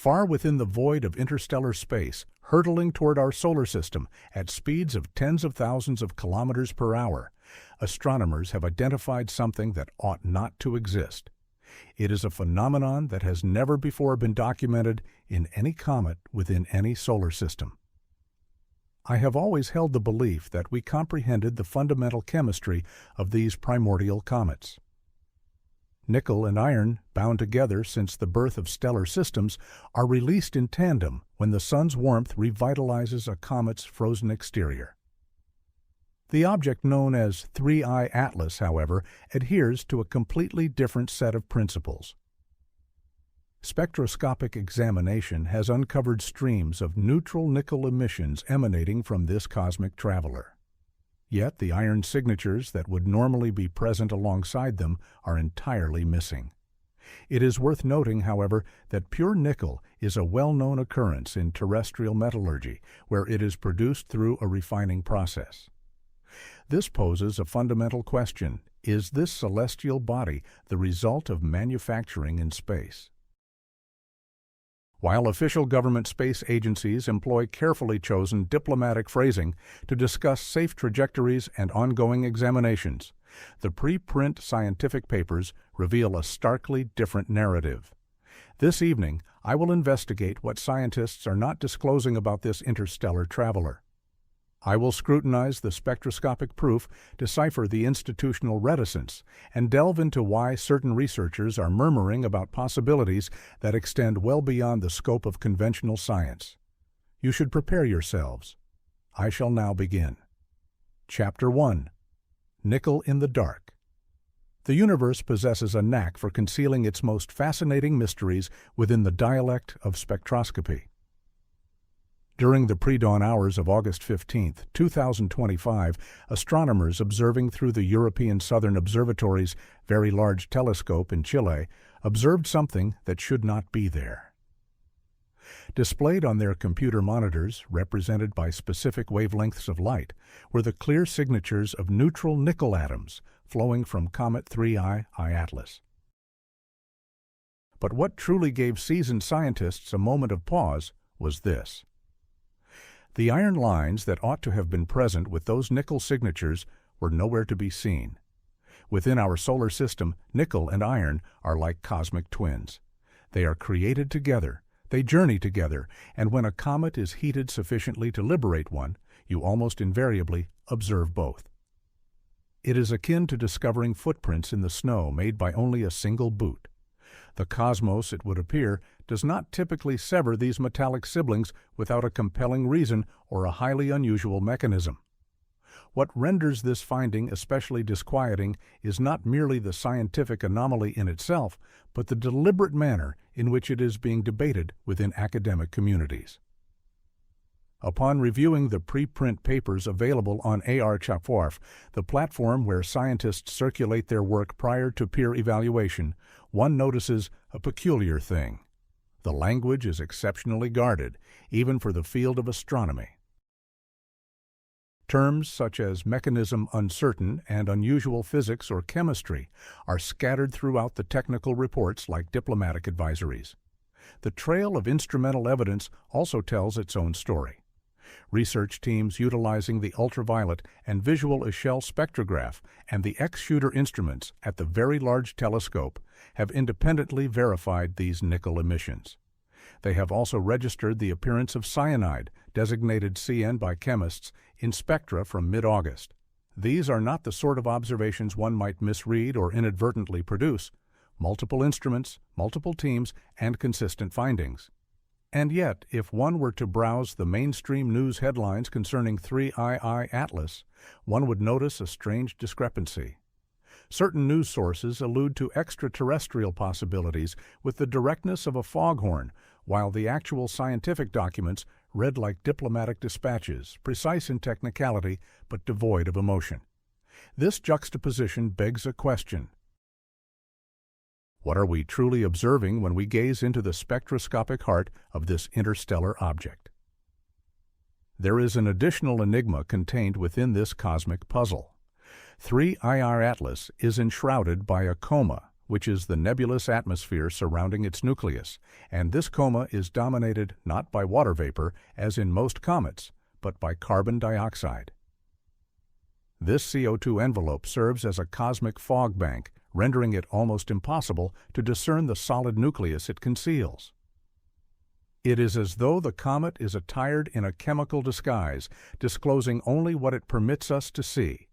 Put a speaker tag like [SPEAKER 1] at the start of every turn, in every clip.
[SPEAKER 1] Far within the void of interstellar space, hurtling toward our solar system at speeds of tens of thousands of kilometers per hour, astronomers have identified something that ought not to exist. It is a phenomenon that has never before been documented in any comet within any solar system. I have always held the belief that we comprehended the fundamental chemistry of these primordial comets. Nickel and iron, bound together since the birth of stellar systems, are released in tandem when the sun's warmth revitalizes a comet's frozen exterior. The object known as 3I Atlas, however, adheres to a completely different set of principles. Spectroscopic examination has uncovered streams of neutral nickel emissions emanating from this cosmic traveler. Yet the iron signatures that would normally be present alongside them are entirely missing. It is worth noting, however, that pure nickel is a well-known occurrence in terrestrial metallurgy, where it is produced through a refining process. This poses a fundamental question: is this celestial body the result of manufacturing in space? While official government space agencies employ carefully chosen diplomatic phrasing to discuss safe trajectories and ongoing examinations, the preprint scientific papers reveal a starkly different narrative. This evening, I will investigate what scientists are not disclosing about this interstellar traveler. I will scrutinize the spectroscopic proof, decipher the institutional reticence, and delve into why certain researchers are murmuring about possibilities that extend well beyond the scope of conventional science. You should prepare yourselves. I shall now begin. Chapter 1. Nickel in the Dark. The universe possesses a knack for concealing its most fascinating mysteries within the dialect of spectroscopy. During the pre-dawn hours of August 15, 2025, astronomers observing through the European Southern Observatory's Very Large Telescope in Chile observed something that should not be there. Displayed on their computer monitors, represented by specific wavelengths of light, were the clear signatures of neutral nickel atoms flowing from Comet 3I Atlas. But what truly gave seasoned scientists a moment of pause was this. The iron lines that ought to have been present with those nickel signatures were nowhere to be seen. Within our solar system, nickel and iron are like cosmic twins. They are created together, they journey together, and when a comet is heated sufficiently to liberate one, you almost invariably observe both. It is akin to discovering footprints in the snow made by only a single boot. The cosmos, it would appear, does not typically sever these metallic siblings without a compelling reason or a highly unusual mechanism. What renders this finding especially disquieting is not merely the scientific anomaly in itself, but the deliberate manner in which it is being debated within academic communities. Upon reviewing the preprint papers available on AR-Chapwarf, the platform where scientists circulate their work prior to peer evaluation, one notices a peculiar thing. The language is exceptionally guarded, even for the field of astronomy. Terms such as mechanism uncertain and unusual physics or chemistry are scattered throughout the technical reports like diplomatic advisories. The trail of instrumental evidence also tells its own story. Research teams utilizing the ultraviolet and visual Echelle spectrograph and the X-shooter instruments at the Very Large Telescope have independently verified these nickel emissions. They have also registered the appearance of cyanide, designated CN by chemists, in spectra from mid-August. These are not the sort of observations one might misread or inadvertently produce. Multiple instruments, multiple teams, and consistent findings. And yet, if one were to browse the mainstream news headlines concerning 3I Atlas, one would notice a strange discrepancy. Certain news sources allude to extraterrestrial possibilities with the directness of a foghorn, while the actual scientific documents read like diplomatic dispatches, precise in technicality but devoid of emotion. This juxtaposition begs a question. What are we truly observing when we gaze into the spectroscopic heart of this interstellar object? There is an additional enigma contained within this cosmic puzzle. 3I Atlas is enshrouded by a coma, which is the nebulous atmosphere surrounding its nucleus, and this coma is dominated not by water vapor, as in most comets, but by carbon dioxide. This CO2 envelope serves as a cosmic fog bank, rendering it almost impossible to discern the solid nucleus it conceals. It is as though the comet is attired in a chemical disguise, disclosing only what it permits us to see.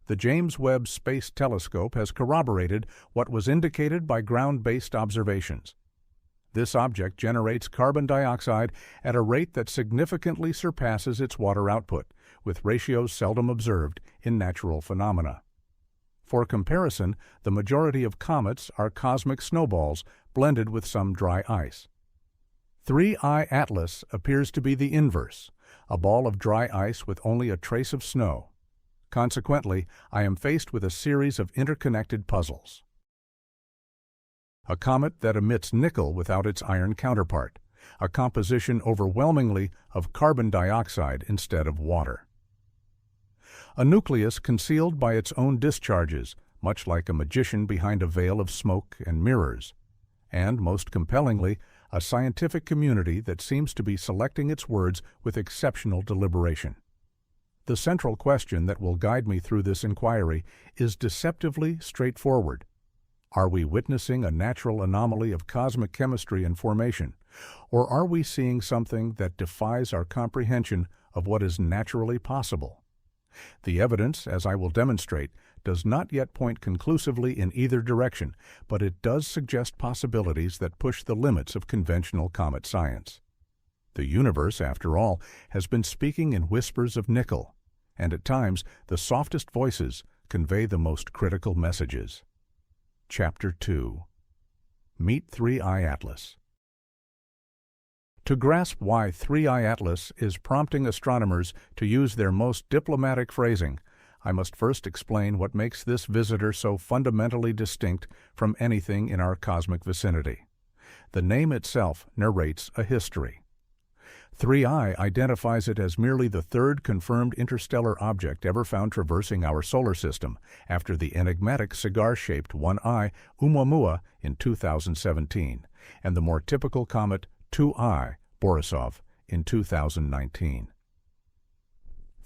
[SPEAKER 1] The James Webb Space Telescope has corroborated what was indicated by ground-based observations. This object generates carbon dioxide at a rate that significantly surpasses its water output, with ratios seldom observed in natural phenomena. For comparison, the majority of comets are cosmic snowballs blended with some dry ice. 3I Atlas appears to be the inverse, a ball of dry ice with only a trace of snow. Consequently, I am faced with a series of interconnected puzzles. A comet that emits nickel without its iron counterpart, a composition overwhelmingly of carbon dioxide instead of water. A nucleus concealed by its own discharges, much like a magician behind a veil of smoke and mirrors. And, most compellingly, a scientific community that seems to be selecting its words with exceptional deliberation. The central question that will guide me through this inquiry is deceptively straightforward. Are we witnessing a natural anomaly of cosmic chemistry and formation, or are we seeing something that defies our comprehension of what is naturally possible? The evidence, as I will demonstrate, does not yet point conclusively in either direction, but it does suggest possibilities that push the limits of conventional comet science. The universe, after all, has been speaking in whispers of nickel, and at times the softest voices convey the most critical messages. Chapter 2. Meet 3I Atlas. To grasp why 3I Atlas is prompting astronomers to use their most diplomatic phrasing, I must first explain what makes this visitor so fundamentally distinct from anything in our cosmic vicinity. The name itself narrates a history. 3I identifies it as merely the third confirmed interstellar object ever found traversing our solar system, after the enigmatic cigar-shaped 1I Oumuamua in 2017, and the more typical comet 2I Borisov in 2019.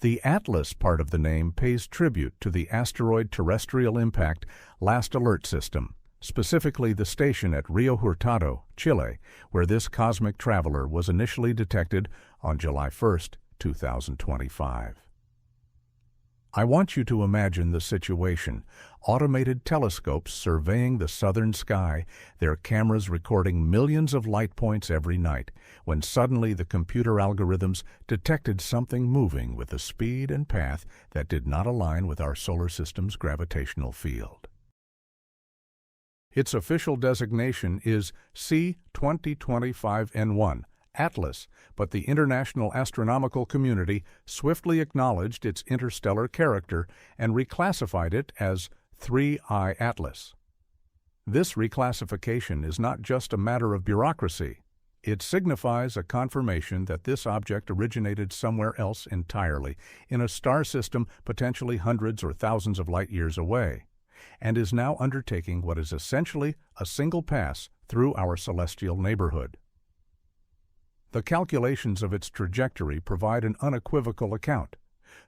[SPEAKER 1] The Atlas part of the name pays tribute to the asteroid terrestrial impact last alert system, specifically the station at Rio Hurtado, Chile, where this cosmic traveler was initially detected on July 1, 2025. I want you to imagine the situation: automated telescopes surveying the southern sky, their cameras recording millions of light points every night, when suddenly the computer algorithms detected something moving with a speed and path that did not align with our solar system's gravitational field. Its official designation is C2025N1, Atlas, but the international astronomical community swiftly acknowledged its interstellar character and reclassified it as 3I Atlas. This reclassification is not just a matter of bureaucracy. It signifies a confirmation that this object originated somewhere else entirely, in a star system potentially hundreds or thousands of light years away, and is now undertaking what is essentially a single pass through our celestial neighborhood. The calculations of its trajectory provide an unequivocal account.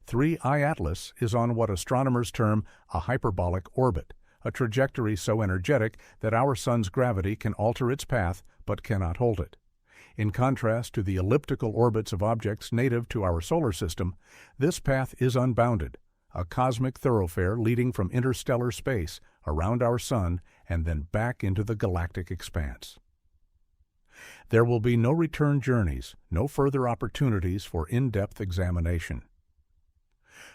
[SPEAKER 1] 3I Atlas is on what astronomers term a hyperbolic orbit, a trajectory so energetic that our sun's gravity can alter its path but cannot hold it. In contrast to the elliptical orbits of objects native to our solar system, this path is unbounded, a cosmic thoroughfare leading from interstellar space around our sun and then back into the galactic expanse. There will be no return journeys, no further opportunities for in-depth examination.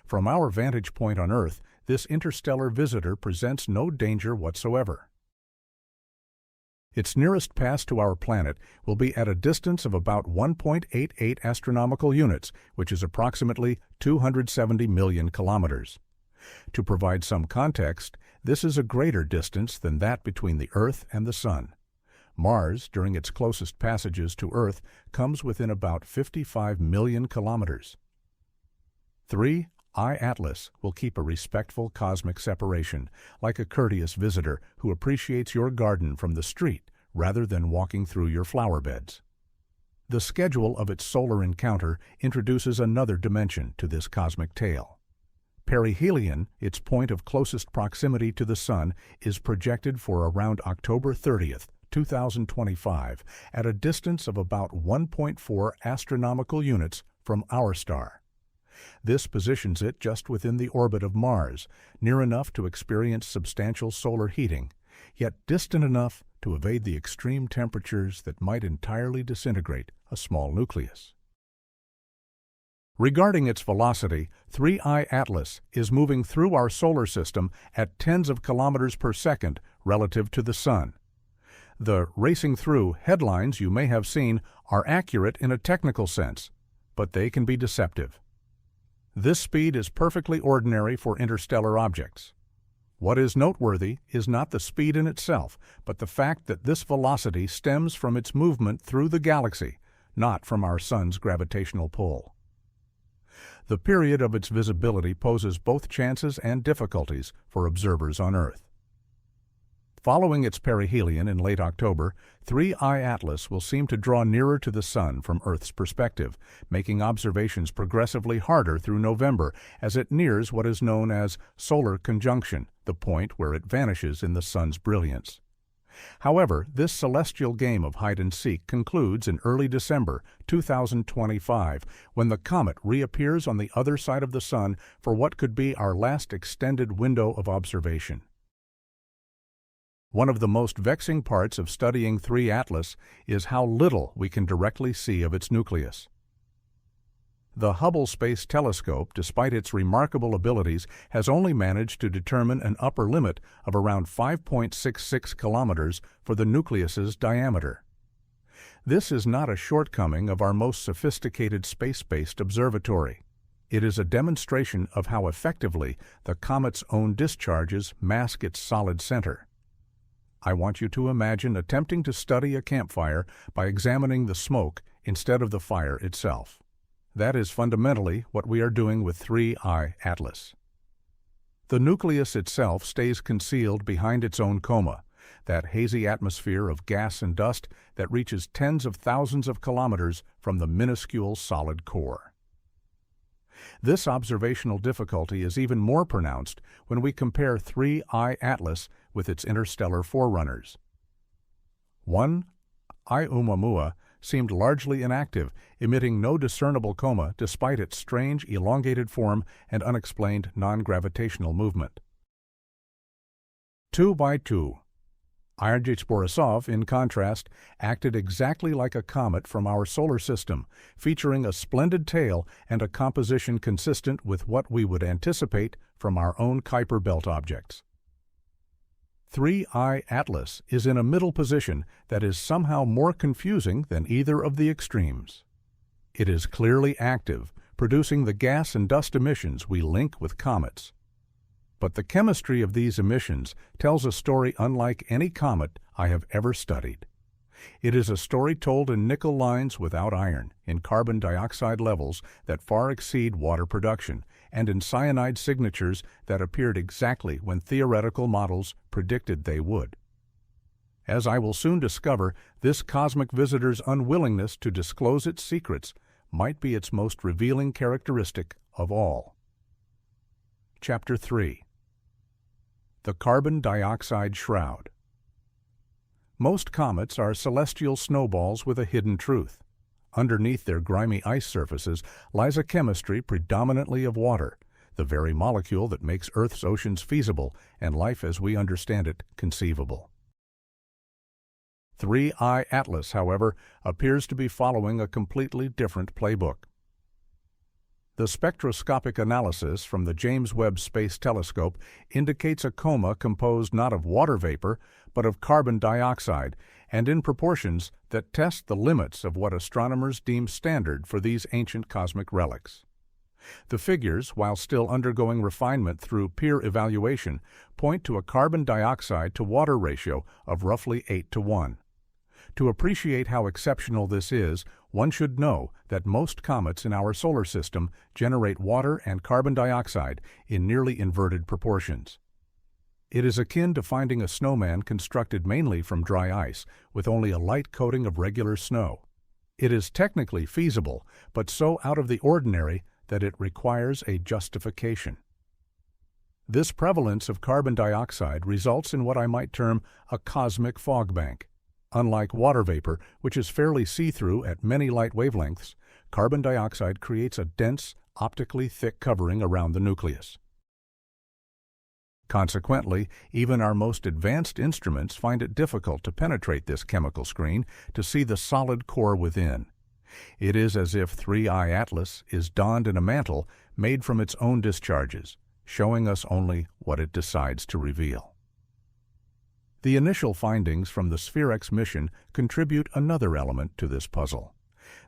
[SPEAKER 1] From our vantage point on Earth, this interstellar visitor presents no danger whatsoever. Its nearest pass to our planet will be at a distance of about 1.88 astronomical units, which is approximately 270 million kilometers. To provide some context, this is a greater distance than that between the Earth and the Sun. Mars, during its closest passages to Earth, comes within about 55 million kilometers. 3I iAtlas will keep a respectful cosmic separation, like a courteous visitor who appreciates your garden from the street rather than walking through your flower beds. The schedule of its solar encounter introduces another dimension to this cosmic tale. Perihelion, its point of closest proximity to the Sun, is projected for around October 30th, 2025, at a distance of about 1.4 astronomical units from our star. This positions it just within the orbit of Mars, near enough to experience substantial solar heating, yet distant enough to evade the extreme temperatures that might entirely disintegrate a small nucleus. Regarding its velocity, 3I Atlas is moving through our solar system at tens of kilometers per second relative to the Sun. The racing through headlines you may have seen are accurate in a technical sense, but they can be deceptive. This speed is perfectly ordinary for interstellar objects. What is noteworthy is not the speed in itself, but the fact that this velocity stems from its movement through the galaxy, not from our Sun's gravitational pull. The period of its visibility poses both chances and difficulties for observers on Earth. Following its perihelion in late October, 3I Atlas will seem to draw nearer to the Sun from Earth's perspective, making observations progressively harder through November as it nears what is known as solar conjunction, the point where it vanishes in the Sun's brilliance. However, this celestial game of hide-and-seek concludes in early December 2025, when the comet reappears on the other side of the Sun for what could be our last extended window of observation. One of the most vexing parts of studying 3 Atlas is how little we can directly see of its nucleus. The Hubble Space Telescope, despite its remarkable abilities, has only managed to determine an upper limit of around 5.66 kilometers for the nucleus's diameter. This is not a shortcoming of our most sophisticated space-based observatory. It is a demonstration of how effectively the comet's own discharges mask its solid center. I want you to imagine attempting to study a campfire by examining the smoke instead of the fire itself. That is fundamentally what we are doing with 3I Atlas. The nucleus itself stays concealed behind its own coma, that hazy atmosphere of gas and dust that reaches tens of thousands of kilometers from the minuscule solid core. This observational difficulty is even more pronounced when we compare 3I Atlas with its interstellar forerunners. 1. Oumuamua seemed largely inactive, emitting no discernible coma despite its strange, elongated form and unexplained non-gravitational movement. 2x2. Borisov, in contrast, acted exactly like a comet from our solar system, featuring a splendid tail and a composition consistent with what we would anticipate from our own Kuiper Belt objects. 3I Atlas is in a middle position that is somehow more confusing than either of the extremes. It is clearly active, producing the gas and dust emissions we link with comets. But the chemistry of these emissions tells a story unlike any comet I have ever studied. It is a story told in nickel lines without iron, in carbon dioxide levels that far exceed water production, and in cyanide signatures that appeared exactly when theoretical models predicted they would. As I will soon discover, this cosmic visitor's unwillingness to disclose its secrets might be its most revealing characteristic of all. Chapter 3. The Carbon Dioxide Shroud. Most comets are celestial snowballs with a hidden truth. Underneath their grimy ice surfaces lies a chemistry predominantly of water, the very molecule that makes Earth's oceans feasible and life as we understand it conceivable. 3I Atlas, however, appears to be following a completely different playbook. The spectroscopic analysis from the James Webb Space Telescope indicates a coma composed not of water vapor, but of carbon dioxide, and in proportions that test the limits of what astronomers deem standard for these ancient cosmic relics. The figures, while still undergoing refinement through peer evaluation, point to a carbon dioxide to water ratio of roughly 8:1. To appreciate how exceptional this is, one should know that most comets in our solar system generate water and carbon dioxide in nearly inverted proportions. It is akin to finding a snowman constructed mainly from dry ice, with only a light coating of regular snow. It is technically feasible, but so out of the ordinary that it requires a justification. This prevalence of carbon dioxide results in what I might term a cosmic fog bank. Unlike water vapor, which is fairly see-through at many light wavelengths, carbon dioxide creates a dense, optically thick covering around the nucleus. Consequently, even our most advanced instruments find it difficult to penetrate this chemical screen to see the solid core within. It is as if 3I Atlas is donned in a mantle made from its own discharges, showing us only what it decides to reveal. The initial findings from the SphereX mission contribute another element to this puzzle.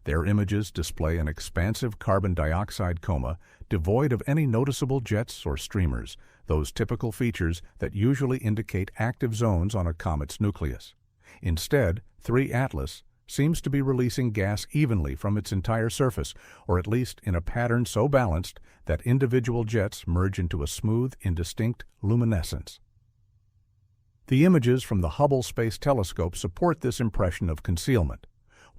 [SPEAKER 1] Their images display an expansive carbon dioxide coma devoid of any noticeable jets or streamers, those typical features that usually indicate active zones on a comet's nucleus. Instead, 3 Atlas seems to be releasing gas evenly from its entire surface, or at least in a pattern so balanced that individual jets merge into a smooth, indistinct luminescence. The images from the Hubble Space Telescope support this impression of concealment.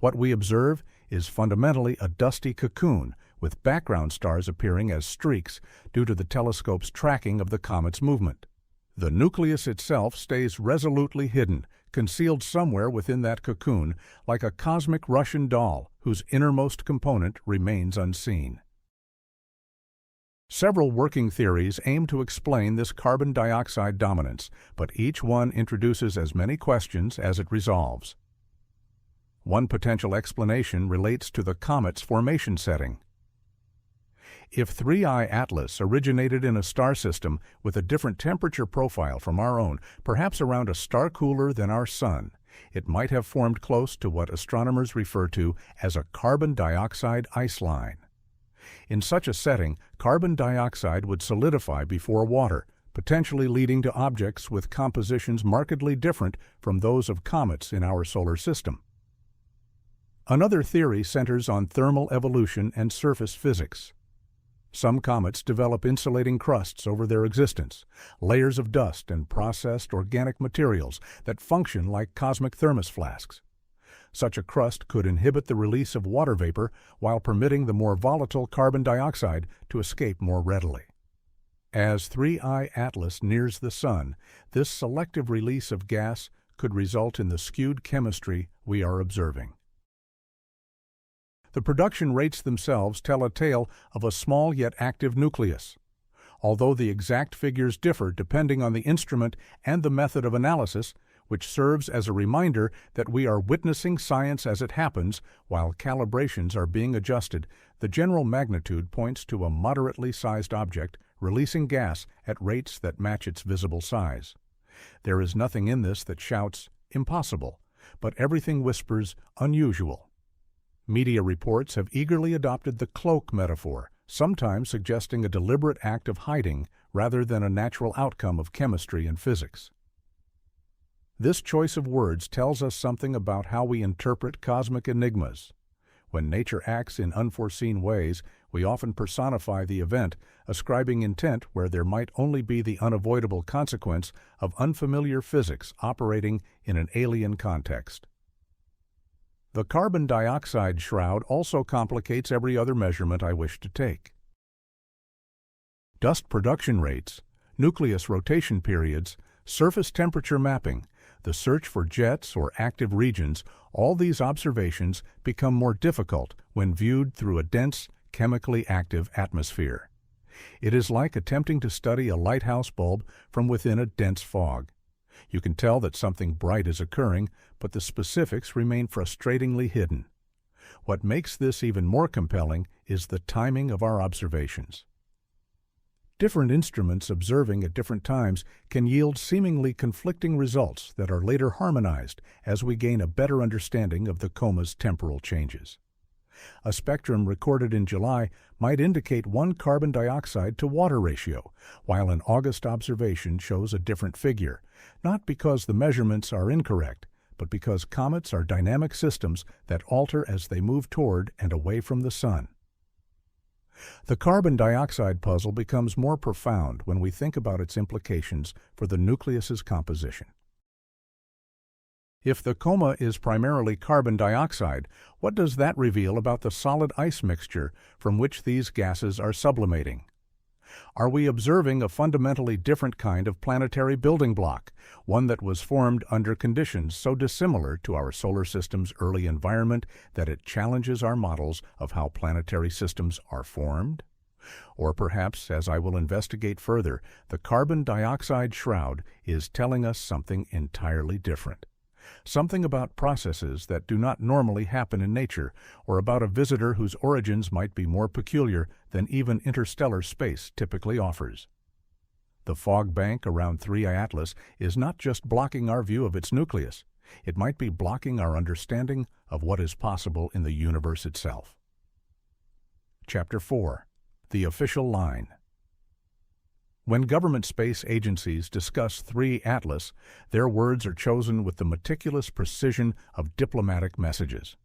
[SPEAKER 1] What we observe is fundamentally a dusty cocoon with background stars appearing as streaks due to the telescope's tracking of the comet's movement. The nucleus itself stays resolutely hidden, concealed somewhere within that cocoon, like a cosmic Russian doll whose innermost component remains unseen. Several working theories aim to explain this carbon dioxide dominance, but each one introduces as many questions as it resolves. One potential explanation relates to the comet's formation setting. If 3I Atlas originated in a star system with a different temperature profile from our own, perhaps around a star cooler than our Sun, it might have formed close to what astronomers refer to as a carbon dioxide ice line. In such a setting, carbon dioxide would solidify before water, potentially leading to objects with compositions markedly different from those of comets in our solar system. Another theory centers on thermal evolution and surface physics. Some comets develop insulating crusts over their existence, layers of dust and processed organic materials that function like cosmic thermos flasks. Such a crust could inhibit the release of water vapor while permitting the more volatile carbon dioxide to escape more readily. As 3I Atlas nears the Sun, this selective release of gas could result in the skewed chemistry we are observing. The production rates themselves tell a tale of a small yet active nucleus. Although the exact figures differ depending on the instrument and the method of analysis, which serves as a reminder that we are witnessing science as it happens while calibrations are being adjusted, the general magnitude points to a moderately sized object releasing gas at rates that match its visible size. There is nothing in this that shouts, "impossible," but everything whispers, "unusual." Media reports have eagerly adopted the cloak metaphor, sometimes suggesting a deliberate act of hiding rather than a natural outcome of chemistry and physics. This choice of words tells us something about how we interpret cosmic enigmas. When nature acts in unforeseen ways, we often personify the event, ascribing intent where there might only be the unavoidable consequence of unfamiliar physics operating in an alien context. The carbon dioxide shroud also complicates every other measurement I wish to take. Dust production rates, nucleus rotation periods, surface temperature mapping, the search for jets or active regions, all these observations become more difficult when viewed through a dense, chemically active atmosphere. It is like attempting to study a lighthouse bulb from within a dense fog. You can tell that something bright is occurring, but the specifics remain frustratingly hidden. What makes this even more compelling is the timing of our observations. Different instruments observing at different times can yield seemingly conflicting results that are later harmonized as we gain a better understanding of the coma's temporal changes. A spectrum recorded in July might indicate one carbon dioxide to water ratio, while an August observation shows a different figure, not because the measurements are incorrect, but because comets are dynamic systems that alter as they move toward and away from the Sun. The carbon dioxide puzzle becomes more profound when we think about its implications for the nucleus's composition. If the coma is primarily carbon dioxide, what does that reveal about the solid ice mixture from which these gases are sublimating? Are we observing a fundamentally different kind of planetary building block, one that was formed under conditions so dissimilar to our solar system's early environment that it challenges our models of how planetary systems are formed? Or perhaps, as I will investigate further, the carbon dioxide shroud is telling us something entirely different. Something about processes that do not normally happen in nature, or about a visitor whose origins might be more peculiar than even interstellar space typically offers. The fog bank around 3I Atlas is not just blocking our view of its nucleus, it might be blocking our understanding of what is possible in the universe itself. Chapter 4. The Official Line. When government space agencies discuss 3 Atlas, their words are chosen with the meticulous precision of diplomatic messages.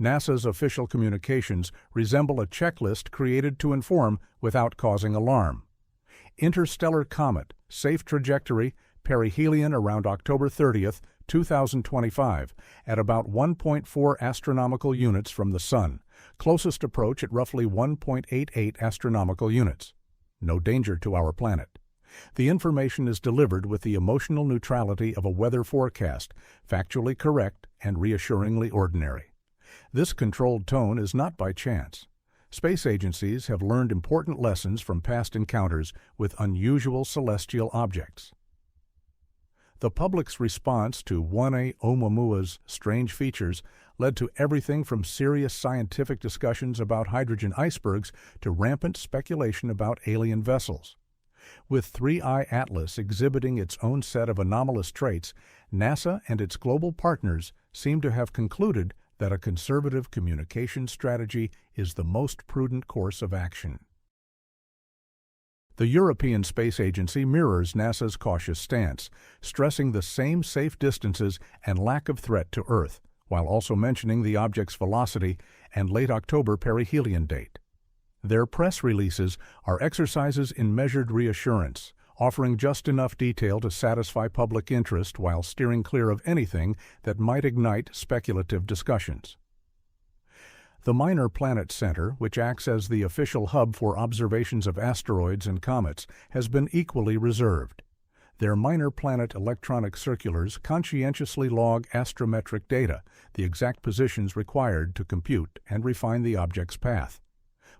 [SPEAKER 1] NASA's official communications resemble a checklist created to inform without causing alarm. Interstellar comet, safe trajectory, perihelion around October 30th, 2025, at about 1.4 astronomical units from the Sun, closest approach at roughly 1.88 astronomical units. No danger to our planet. The information is delivered with the emotional neutrality of a weather forecast, factually correct and reassuringly ordinary. This controlled tone is not by chance. Space agencies have learned important lessons from past encounters with unusual celestial objects. The public's response to 1A Oumuamua's strange features led to everything from serious scientific discussions about hydrogen icebergs to rampant speculation about alien vessels. With 3I Atlas exhibiting its own set of anomalous traits, NASA and its global partners seem to have concluded that a conservative communication strategy is the most prudent course of action. The European Space Agency mirrors NASA's cautious stance, stressing the same safe distances and lack of threat to Earth, while also mentioning the object's velocity and late October perihelion date. Their press releases are exercises in measured reassurance, offering just enough detail to satisfy public interest while steering clear of anything that might ignite speculative discussions. The Minor Planet Center, which acts as the official hub for observations of asteroids and comets, has been equally reserved. Their minor planet electronic circulars conscientiously log astrometric data, the exact positions required to compute and refine the object's path.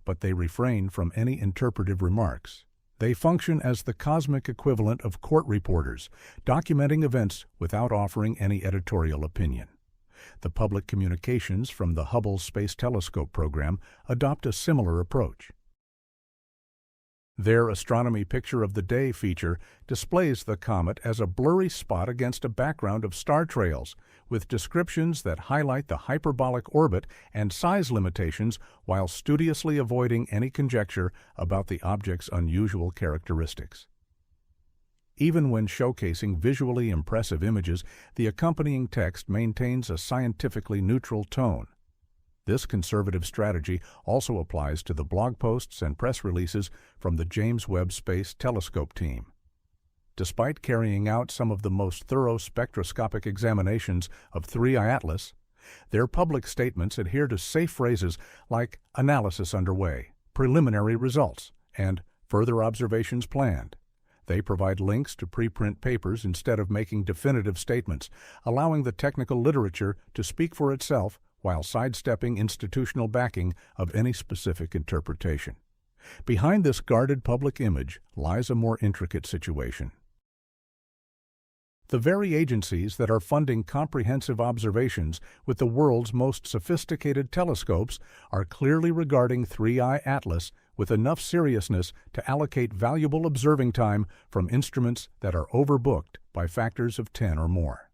[SPEAKER 1] But they refrain from any interpretive remarks. They function as the cosmic equivalent of court reporters, documenting events without offering any editorial opinion. The public communications from the Hubble Space Telescope program adopt a similar approach. Their Astronomy Picture of the Day feature displays the comet as a blurry spot against a background of star trails, with descriptions that highlight the hyperbolic orbit and size limitations while studiously avoiding any conjecture about the object's unusual characteristics. Even when showcasing visually impressive images, the accompanying text maintains a scientifically neutral tone. This conservative strategy also applies to the blog posts and press releases from the James Webb Space Telescope team. Despite carrying out some of the most thorough spectroscopic examinations of 3I Atlas, their public statements adhere to safe phrases like analysis underway, preliminary results, and further observations planned. They provide links to preprint papers instead of making definitive statements, allowing the technical literature to speak for itself while sidestepping institutional backing of any specific interpretation. Behind this guarded public image lies a more intricate situation. The very agencies that are funding comprehensive observations with the world's most sophisticated telescopes are clearly regarding 3I Atlas with enough seriousness to allocate valuable observing time from instruments that are overbooked by factors of 10 or more.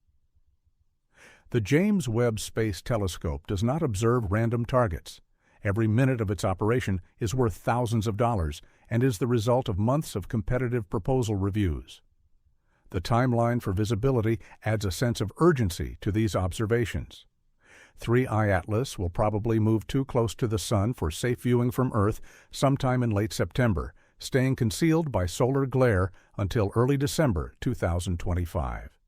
[SPEAKER 1] The James Webb Space Telescope does not observe random targets. Every minute of its operation is worth thousands of dollars and is the result of months of competitive proposal reviews. The timeline for visibility adds a sense of urgency to these observations. 3I Atlas will probably move too close to the Sun for safe viewing from Earth sometime in late September, staying concealed by solar glare until early December 2025.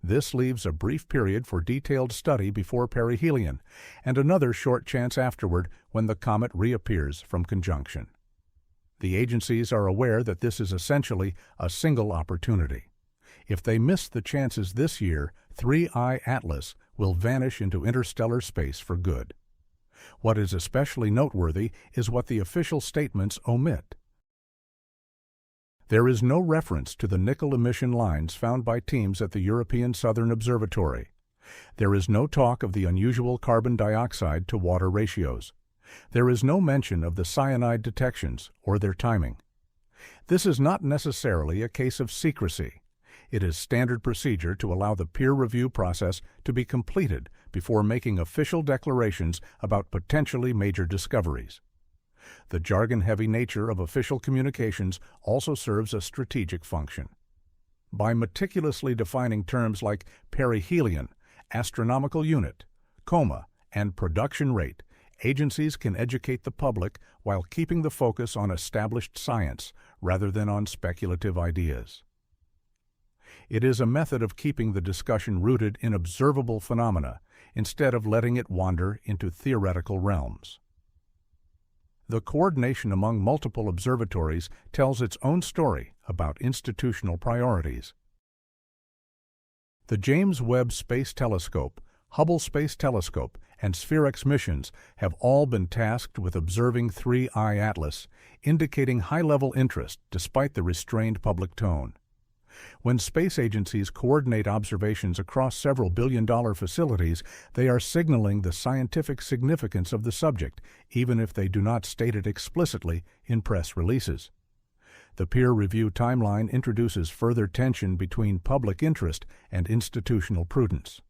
[SPEAKER 1] This leaves a brief period for detailed study before perihelion, and another short chance afterward when the comet reappears from conjunction. The agencies are aware that this is essentially a single opportunity. If they miss the chances this year, 3I Atlas will vanish into interstellar space for good. What is especially noteworthy is what the official statements omit. There is no reference to the nickel emission lines found by teams at the European Southern Observatory. There is no talk of the unusual carbon dioxide to water ratios. There is no mention of the cyanide detections or their timing. This is not necessarily a case of secrecy. It is standard procedure to allow the peer review process to be completed before making official declarations about potentially major discoveries. The jargon-heavy nature of official communications also serves a strategic function. By meticulously defining terms like perihelion, astronomical unit, coma, and production rate, agencies can educate the public while keeping the focus on established science rather than on speculative ideas. It is a method of keeping the discussion rooted in observable phenomena instead of letting it wander into theoretical realms. The coordination among multiple observatories tells its own story about institutional priorities. The James Webb Space Telescope, Hubble Space Telescope, and SphereX missions have all been tasked with observing 3I Atlas, indicating high-level interest despite the restrained public tone. When space agencies coordinate observations across several billion-dollar facilities, they are signaling the scientific significance of the subject, even if they do not state it explicitly in press releases. The peer review timeline introduces further tension between public interest and institutional prudence.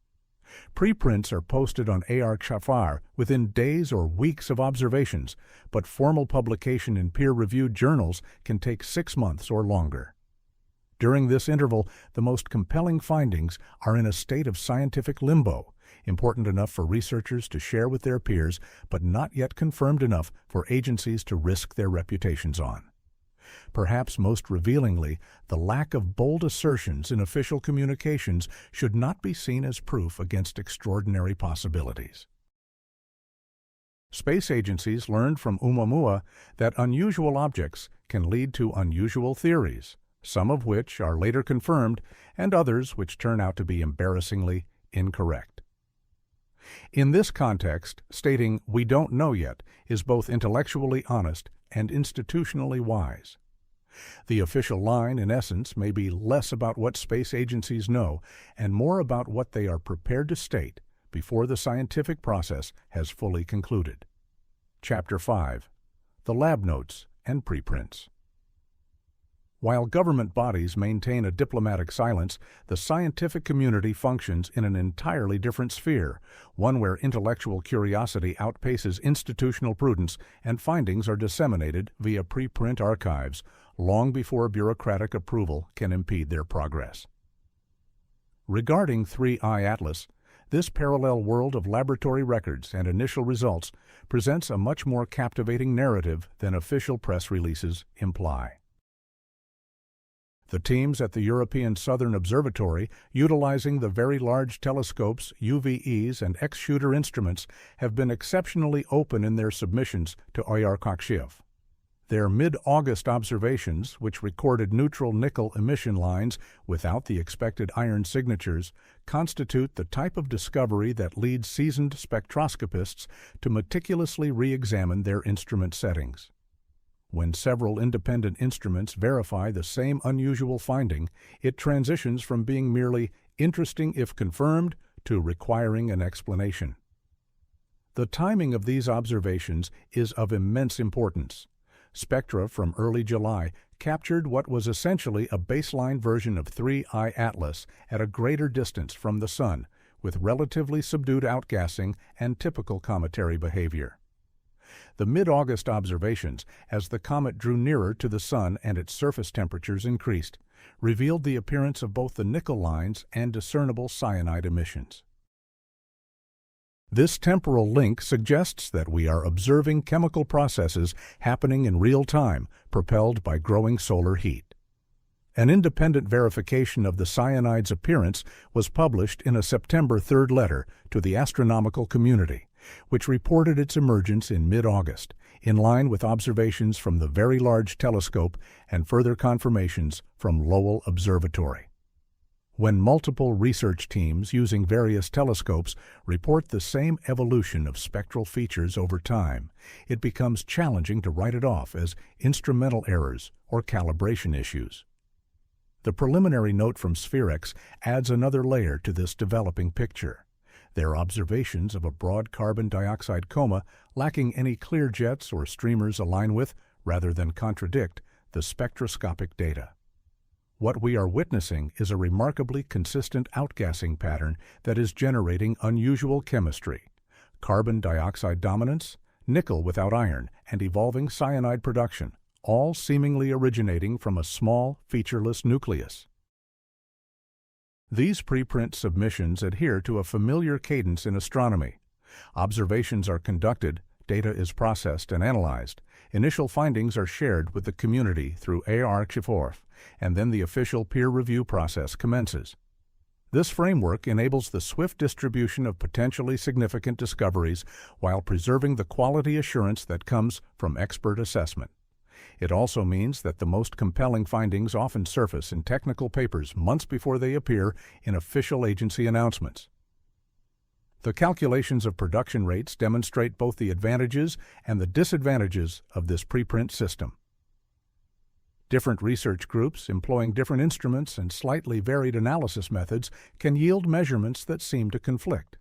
[SPEAKER 1] Preprints are posted on Arc-Chaffar within days or weeks of observations, but formal publication in peer-reviewed journals can take 6 months or longer. During this interval, the most compelling findings are in a state of scientific limbo, important enough for researchers to share with their peers, but not yet confirmed enough for agencies to risk their reputations on. Perhaps most revealingly, the lack of bold assertions in official communications should not be seen as proof against extraordinary possibilities. Space agencies learned from Oumuamua that unusual objects can lead to unusual theories, some of which are later confirmed and others which turn out to be embarrassingly incorrect. In this context, stating "we don't know yet" is both intellectually honest and institutionally wise. The official line, in essence, may be less about what space agencies know and more about what they are prepared to state before the scientific process has fully concluded. Chapter 5. The Lab Notes and Preprints. While government bodies maintain a diplomatic silence, the scientific community functions in an entirely different sphere, one where intellectual curiosity outpaces institutional prudence and findings are disseminated via preprint archives long before bureaucratic approval can impede their progress. Regarding 3I Atlas, this parallel world of laboratory records and initial results presents a much more captivating narrative than official press releases imply. The teams at the European Southern Observatory, utilizing the Very Large Telescope's UVEs and X-shooter instruments, have been exceptionally open in their submissions to Arc-Chaffar. Their mid-August observations, which recorded neutral nickel emission lines without the expected iron signatures, constitute the type of discovery that leads seasoned spectroscopists to meticulously re-examine their instrument settings. When several independent instruments verify the same unusual finding, it transitions from being merely interesting if confirmed to requiring an explanation. The timing of these observations is of immense importance. Spectra from early July captured what was essentially a baseline version of 3I Atlas at a greater distance from the Sun, with relatively subdued outgassing and typical cometary behavior. The mid-August observations, as the comet drew nearer to the Sun and its surface temperatures increased, revealed the appearance of both the nickel lines and discernible cyanide emissions. This temporal link suggests that we are observing chemical processes happening in real time, propelled by growing solar heat. An independent verification of the cyanide's appearance was published in a September 3rd letter to the astronomical community, which reported its emergence in mid-August, in line with observations from the Very Large Telescope and further confirmations from Lowell Observatory. When multiple research teams using various telescopes report the same evolution of spectral features over time, it becomes challenging to write it off as instrumental errors or calibration issues. The preliminary note from Spherex adds another layer to this developing picture. Their observations of a broad carbon dioxide coma lacking any clear jets or streamers align with, rather than contradict, the spectroscopic data. What we are witnessing is a remarkably consistent outgassing pattern that is generating unusual chemistry: carbon dioxide dominance, nickel without iron, and evolving cyanide production, all seemingly originating from a small, featureless nucleus. These preprint submissions adhere to a familiar cadence in astronomy. Observations are conducted, data is processed and analyzed, initial findings are shared with the community through Archiv, and then the official peer review process commences. This framework enables the swift distribution of potentially significant discoveries while preserving the quality assurance that comes from expert assessment. It also means that the most compelling findings often surface in technical papers months before they appear in official agency announcements. The calculations of production rates demonstrate both the advantages and the disadvantages of this preprint system. Different research groups, employing different instruments and slightly varied analysis methods, can yield measurements that seem to conflict.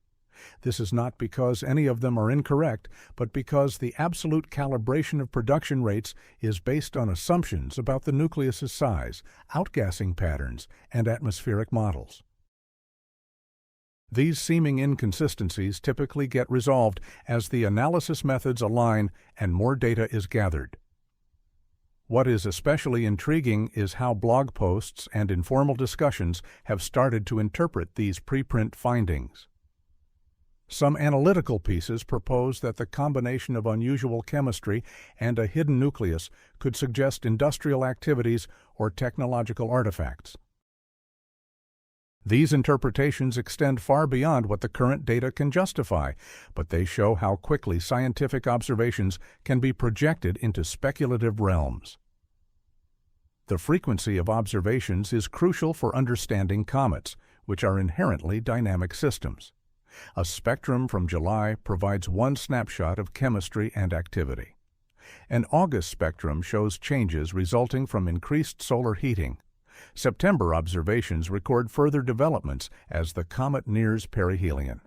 [SPEAKER 1] This is not because any of them are incorrect, but because the absolute calibration of production rates is based on assumptions about the nucleus's size, outgassing patterns, and atmospheric models. These seeming inconsistencies typically get resolved as the analysis methods align and more data is gathered. What is especially intriguing is how blog posts and informal discussions have started to interpret these preprint findings. Some analytical pieces propose that the combination of unusual chemistry and a hidden nucleus could suggest industrial activities or technological artifacts. These interpretations extend far beyond what the current data can justify, but they show how quickly scientific observations can be projected into speculative realms. The frequency of observations is crucial for understanding comets, which are inherently dynamic systems. A spectrum from July provides one snapshot of chemistry and activity. An August spectrum shows changes resulting from increased solar heating. September observations record further developments as the comet nears perihelion.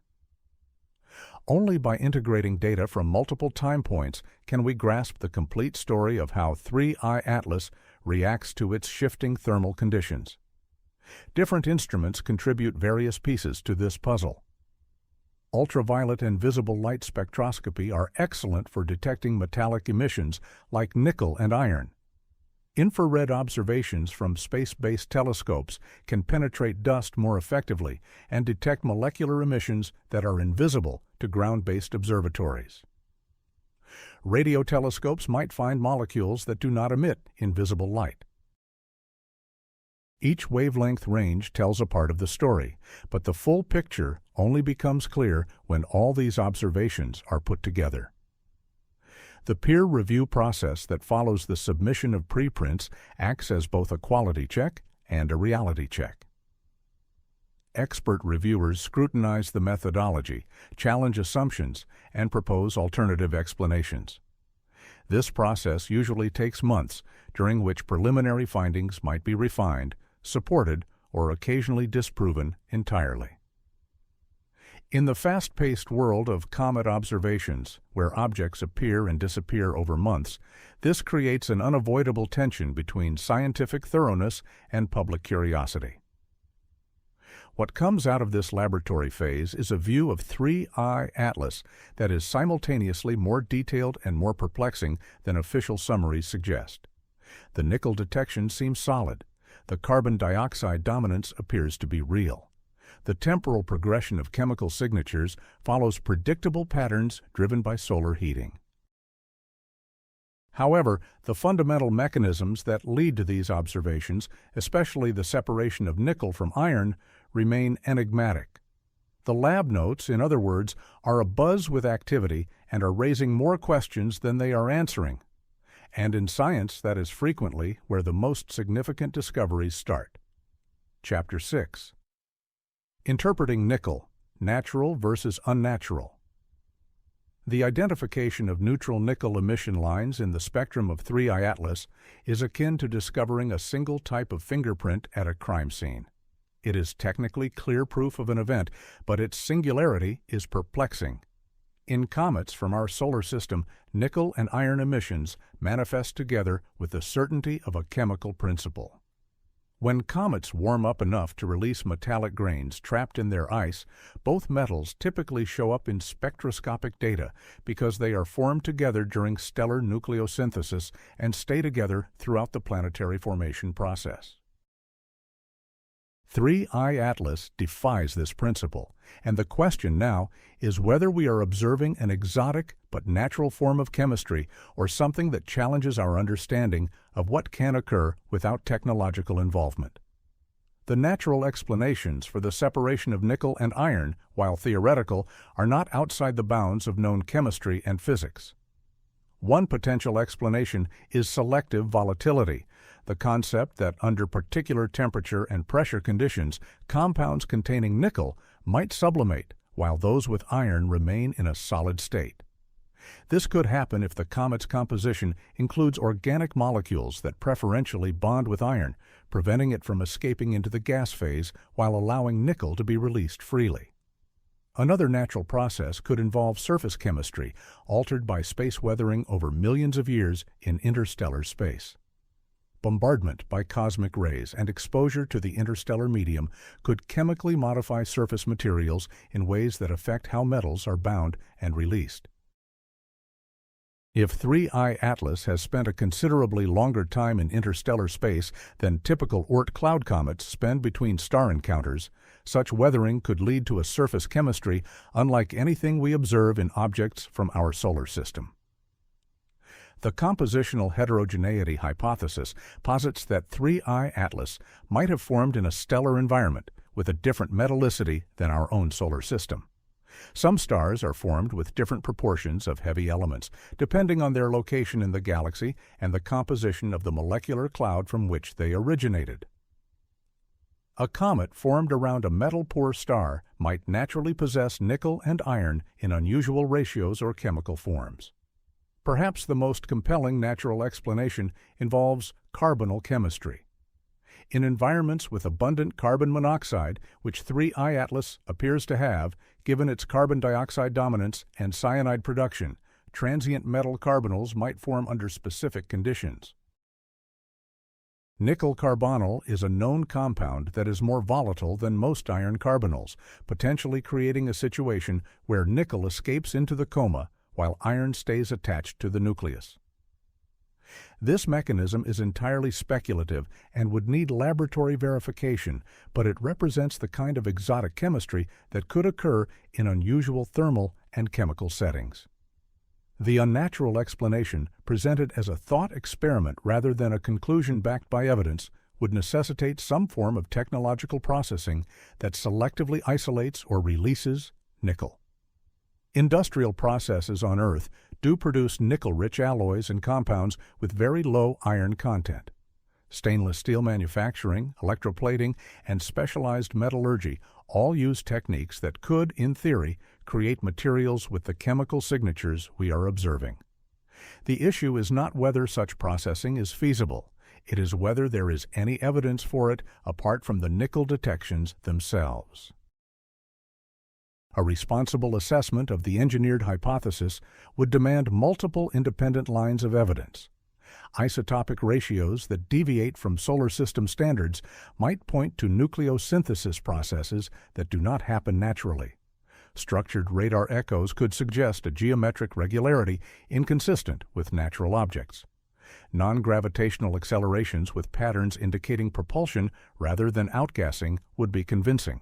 [SPEAKER 1] Only by integrating data from multiple time points can we grasp the complete story of how 3I Atlas reacts to its shifting thermal conditions. Different instruments contribute various pieces to this puzzle. Ultraviolet and visible light spectroscopy are excellent for detecting metallic emissions like nickel and iron. Infrared observations from space-based telescopes can penetrate dust more effectively and detect molecular emissions that are invisible to ground-based observatories. Radio telescopes might find molecules that do not emit invisible light. Each wavelength range tells a part of the story, but the full picture only becomes clear when all these observations are put together. The peer review process that follows the submission of preprints acts as both a quality check and a reality check. Expert reviewers scrutinize the methodology, challenge assumptions, and propose alternative explanations. This process usually takes months, during which preliminary findings might be refined, supported, or occasionally disproven entirely. In the fast-paced world of comet observations, where objects appear and disappear over months, this creates an unavoidable tension between scientific thoroughness and public curiosity. What comes out of this laboratory phase is a view of 3I Atlas that is simultaneously more detailed and more perplexing than official summaries suggest. The nickel detection seems solid. the carbon dioxide dominance appears to be real. The temporal progression of chemical signatures follows predictable patterns driven by solar heating. However, the fundamental mechanisms that lead to these observations, especially the separation of nickel from iron, remain enigmatic. The lab notes, in other words, are abuzz with activity and are raising more questions than they are answering. And in science, that is frequently where the most significant discoveries start. Chapter 6. Interpreting nickel, natural versus unnatural. The identification of neutral nickel emission lines in the spectrum of 3I Atlas is akin to discovering a single type of fingerprint at a crime scene. It is technically clear proof of an event, but its singularity is perplexing. In comets from our solar system, nickel and iron emissions manifest together with the certainty of a chemical principle. When comets warm up enough to release metallic grains trapped in their ice, both metals typically show up in spectroscopic data because they are formed together during stellar nucleosynthesis and stay together throughout the planetary formation process. 3I Atlas defies this principle, and the question now is whether we are observing an exotic but natural form of chemistry or something that challenges our understanding of what can occur without technological involvement. The natural explanations for the separation of nickel and iron, while theoretical, are not outside the bounds of known chemistry and physics. One potential explanation is selective volatility, the concept that under particular temperature and pressure conditions, compounds containing nickel might sublimate, while those with iron remain in a solid state. This could happen if the comet's composition includes organic molecules that preferentially bond with iron, preventing it from escaping into the gas phase while allowing nickel to be released freely. Another natural process could involve surface chemistry, altered by space weathering over millions of years in interstellar space. Bombardment by cosmic rays and exposure to the interstellar medium could chemically modify surface materials in ways that affect how metals are bound and released. If 3I Atlas has spent a considerably longer time in interstellar space than typical Oort cloud comets spend between star encounters, such weathering could lead to a surface chemistry unlike anything we observe in objects from our solar system. The compositional heterogeneity hypothesis posits that 3I Atlas might have formed in a stellar environment with a different metallicity than our own solar system. Some stars are formed with different proportions of heavy elements, depending on their location in the galaxy and the composition of the molecular cloud from which they originated. A comet formed around a metal-poor star might naturally possess nickel and iron in unusual ratios or chemical forms. Perhaps the most compelling natural explanation involves carbonyl chemistry. In environments with abundant carbon monoxide, which 3I Atlas appears to have, given its carbon dioxide dominance and cyanide production, transient metal carbonyls might form under specific conditions. Nickel carbonyl is a known compound that is more volatile than most iron carbonyls, potentially creating a situation where nickel escapes into the coma while iron stays attached to the nucleus. This mechanism is entirely speculative and would need laboratory verification, but it represents the kind of exotic chemistry that could occur in unusual thermal and chemical settings. The unnatural explanation, presented as a thought experiment rather than a conclusion backed by evidence, would necessitate some form of technological processing that selectively isolates or releases nickel. Industrial processes on Earth do produce nickel-rich alloys and compounds with very low iron content. Stainless steel manufacturing, electroplating, and specialized metallurgy all use techniques that could, in theory, create materials with the chemical signatures we are observing. The issue is not whether such processing is feasible. It is whether there is any evidence for it apart from the nickel detections themselves. A responsible assessment of the engineered hypothesis would demand multiple independent lines of evidence. Isotopic ratios that deviate from solar system standards might point to nucleosynthesis processes that do not happen naturally. Structured radar echoes could suggest a geometric regularity inconsistent with natural objects. Non-gravitational accelerations with patterns indicating propulsion rather than outgassing would be convincing.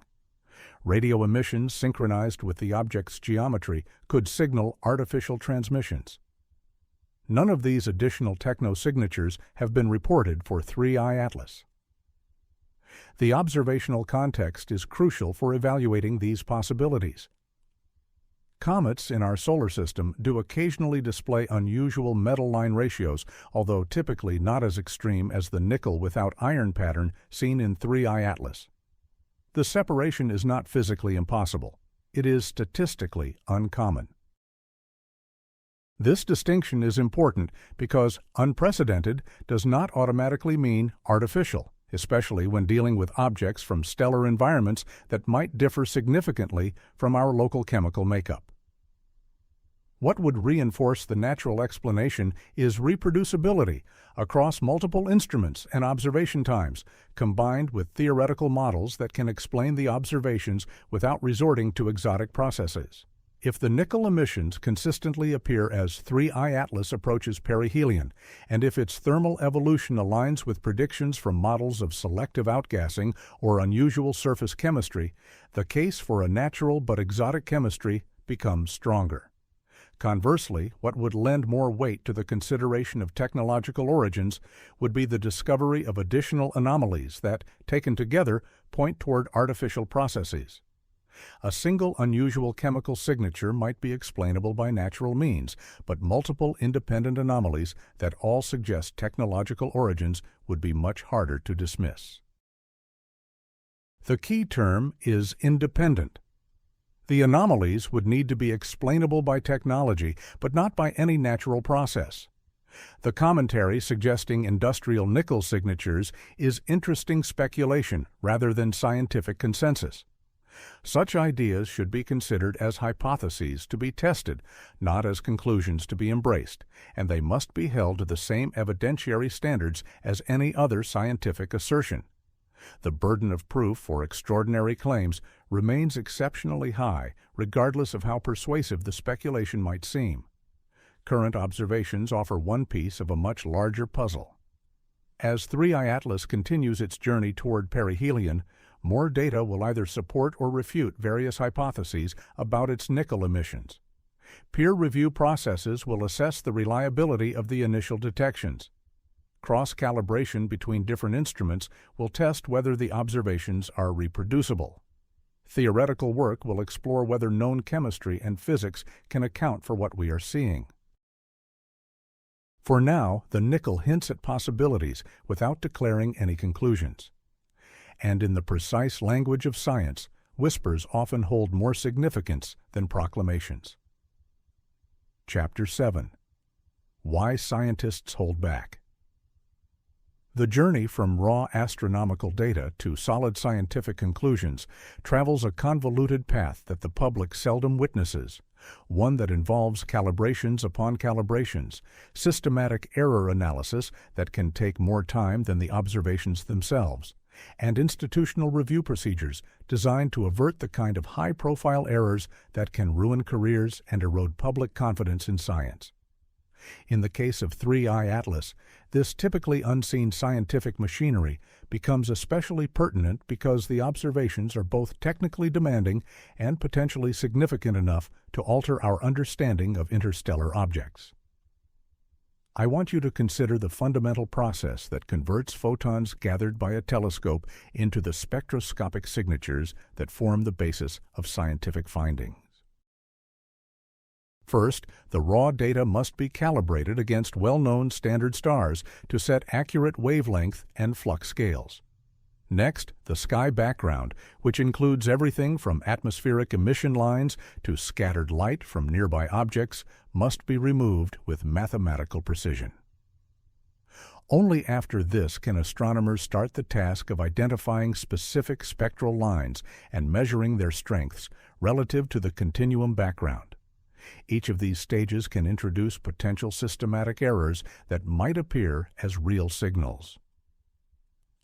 [SPEAKER 1] Radio emissions synchronized with the object's geometry could signal artificial transmissions. None of these additional technosignatures have been reported for 3I Atlas. The observational context is crucial for evaluating these possibilities. Comets in our solar system do occasionally display unusual metal-line ratios, although typically not as extreme as the nickel without iron pattern seen in 3I Atlas. The separation is not physically impossible. It is statistically uncommon. This distinction is important because unprecedented does not automatically mean artificial, especially when dealing with objects from stellar environments that might differ significantly from our local chemical makeup. What would reinforce the natural explanation is reproducibility across multiple instruments and observation times, combined with theoretical models that can explain the observations without resorting to exotic processes. If the nickel emissions consistently appear as 3I Atlas approaches perihelion, and if its thermal evolution aligns with predictions from models of selective outgassing or unusual surface chemistry, the case for a natural but exotic chemistry becomes stronger. Conversely, what would lend more weight to the consideration of technological origins would be the discovery of additional anomalies that, taken together, point toward artificial processes. A single unusual chemical signature might be explainable by natural means, but multiple independent anomalies that all suggest technological origins would be much harder to dismiss. The key term is independent. The anomalies would need to be explainable by technology, but not by any natural process. The commentary suggesting industrial nickel signatures is interesting speculation rather than scientific consensus. Such ideas should be considered as hypotheses to be tested, not as conclusions to be embraced, and they must be held to the same evidentiary standards as any other scientific assertion. The burden of proof for extraordinary claims remains exceptionally high, regardless of how persuasive the speculation might seem. Current observations offer one piece of a much larger puzzle. As 3I Atlas continues its journey toward perihelion, more data will either support or refute various hypotheses about its nickel emissions. Peer review processes will assess the reliability of the initial detections. Cross-calibration between different instruments will test whether the observations are reproducible. Theoretical work will explore whether known chemistry and physics can account for what we are seeing. For now, the nickel hints at possibilities without declaring any conclusions. And in the precise language of science, whispers often hold more significance than proclamations. Chapter 7. Why Scientists Hold Back. The journey from raw astronomical data to solid scientific conclusions travels a convoluted path that the public seldom witnesses, one that involves calibrations upon calibrations, systematic error analysis that can take more time than the observations themselves, and institutional review procedures designed to avert the kind of high-profile errors that can ruin careers and erode public confidence in science. In the case of 3I Atlas, this typically unseen scientific machinery becomes especially pertinent because the observations are both technically demanding and potentially significant enough to alter our understanding of interstellar objects. I want you to consider the fundamental process that converts photons gathered by a telescope into the spectroscopic signatures that form the basis of scientific findings. First, the raw data must be calibrated against well-known standard stars to set accurate wavelength and flux scales. Next, the sky background, which includes everything from atmospheric emission lines to scattered light from nearby objects, must be removed with mathematical precision. Only after this can astronomers start the task of identifying specific spectral lines and measuring their strengths relative to the continuum background. Each of these stages can introduce potential systematic errors that might appear as real signals.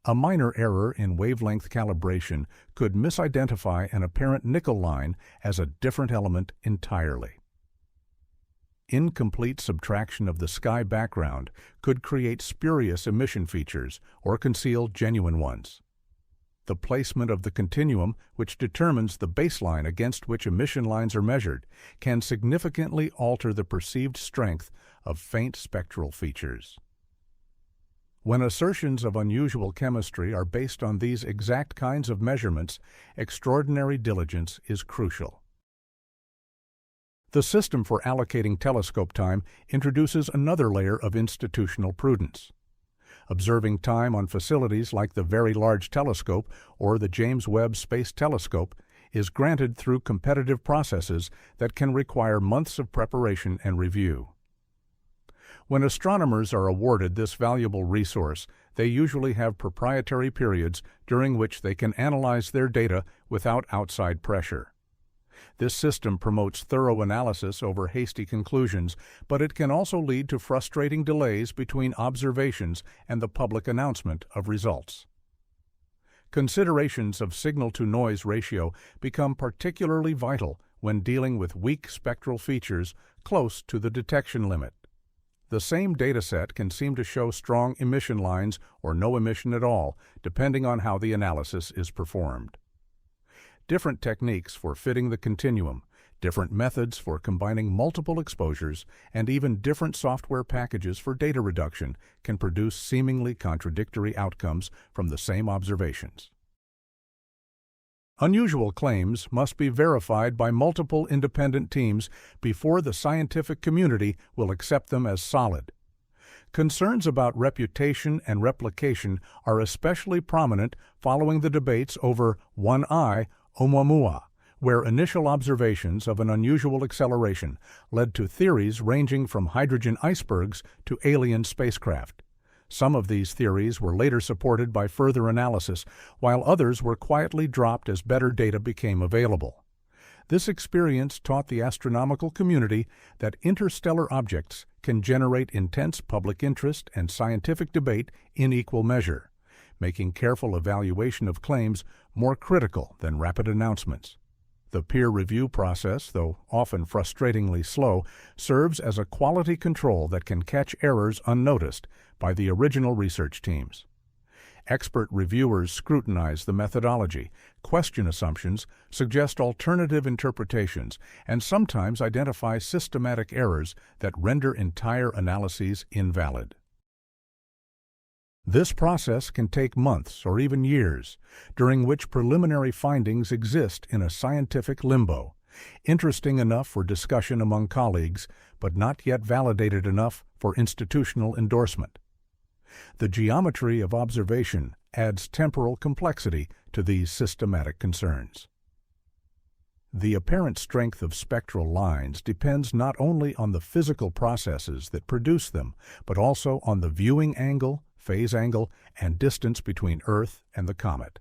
[SPEAKER 1] A minor error in wavelength calibration could misidentify an apparent nickel line as a different element entirely. Incomplete subtraction of the sky background could create spurious emission features or conceal genuine ones. The placement of the continuum, which determines the baseline against which emission lines are measured, can significantly alter the perceived strength of faint spectral features. When assertions of unusual chemistry are based on these exact kinds of measurements, extraordinary diligence is crucial. The system for allocating telescope time introduces another layer of institutional prudence. Observing time on facilities like the Very Large Telescope or the James Webb Space Telescope is granted through competitive processes that can require months of preparation and review. When astronomers are awarded this valuable resource, they usually have proprietary periods during which they can analyze their data without outside pressure. This system promotes thorough analysis over hasty conclusions, but it can also lead to frustrating delays between observations and the public announcement of results. Considerations of signal-to-noise ratio become particularly vital when dealing with weak spectral features close to the detection limit. The same dataset can seem to show strong emission lines or no emission at all, depending on how the analysis is performed. Different techniques for fitting the continuum, different methods for combining multiple exposures, and even different software packages for data reduction can produce seemingly contradictory outcomes from the same observations. Unusual claims must be verified by multiple independent teams before the scientific community will accept them as solid. Concerns about reputation and replication are especially prominent following the debates over one-eye Oumuamua, where initial observations of an unusual acceleration led to theories ranging from hydrogen icebergs to alien spacecraft. Some of these theories were later supported by further analysis, while others were quietly dropped as better data became available. This experience taught the astronomical community that interstellar objects can generate intense public interest and scientific debate in equal measure, making careful evaluation of claims more critical than rapid announcements. The peer review process, though often frustratingly slow, serves as a quality control that can catch errors unnoticed by the original research teams. Expert reviewers scrutinize the methodology, question assumptions, suggest alternative interpretations, and sometimes identify systematic errors that render entire analyses invalid. This process can take months or even years, during which preliminary findings exist in a scientific limbo, interesting enough for discussion among colleagues, but not yet validated enough for institutional endorsement. The geometry of observation adds temporal complexity to these systematic concerns. The apparent strength of spectral lines depends not only on the physical processes that produce them, but also on the viewing angle, phase angle, and distance between Earth and the comet.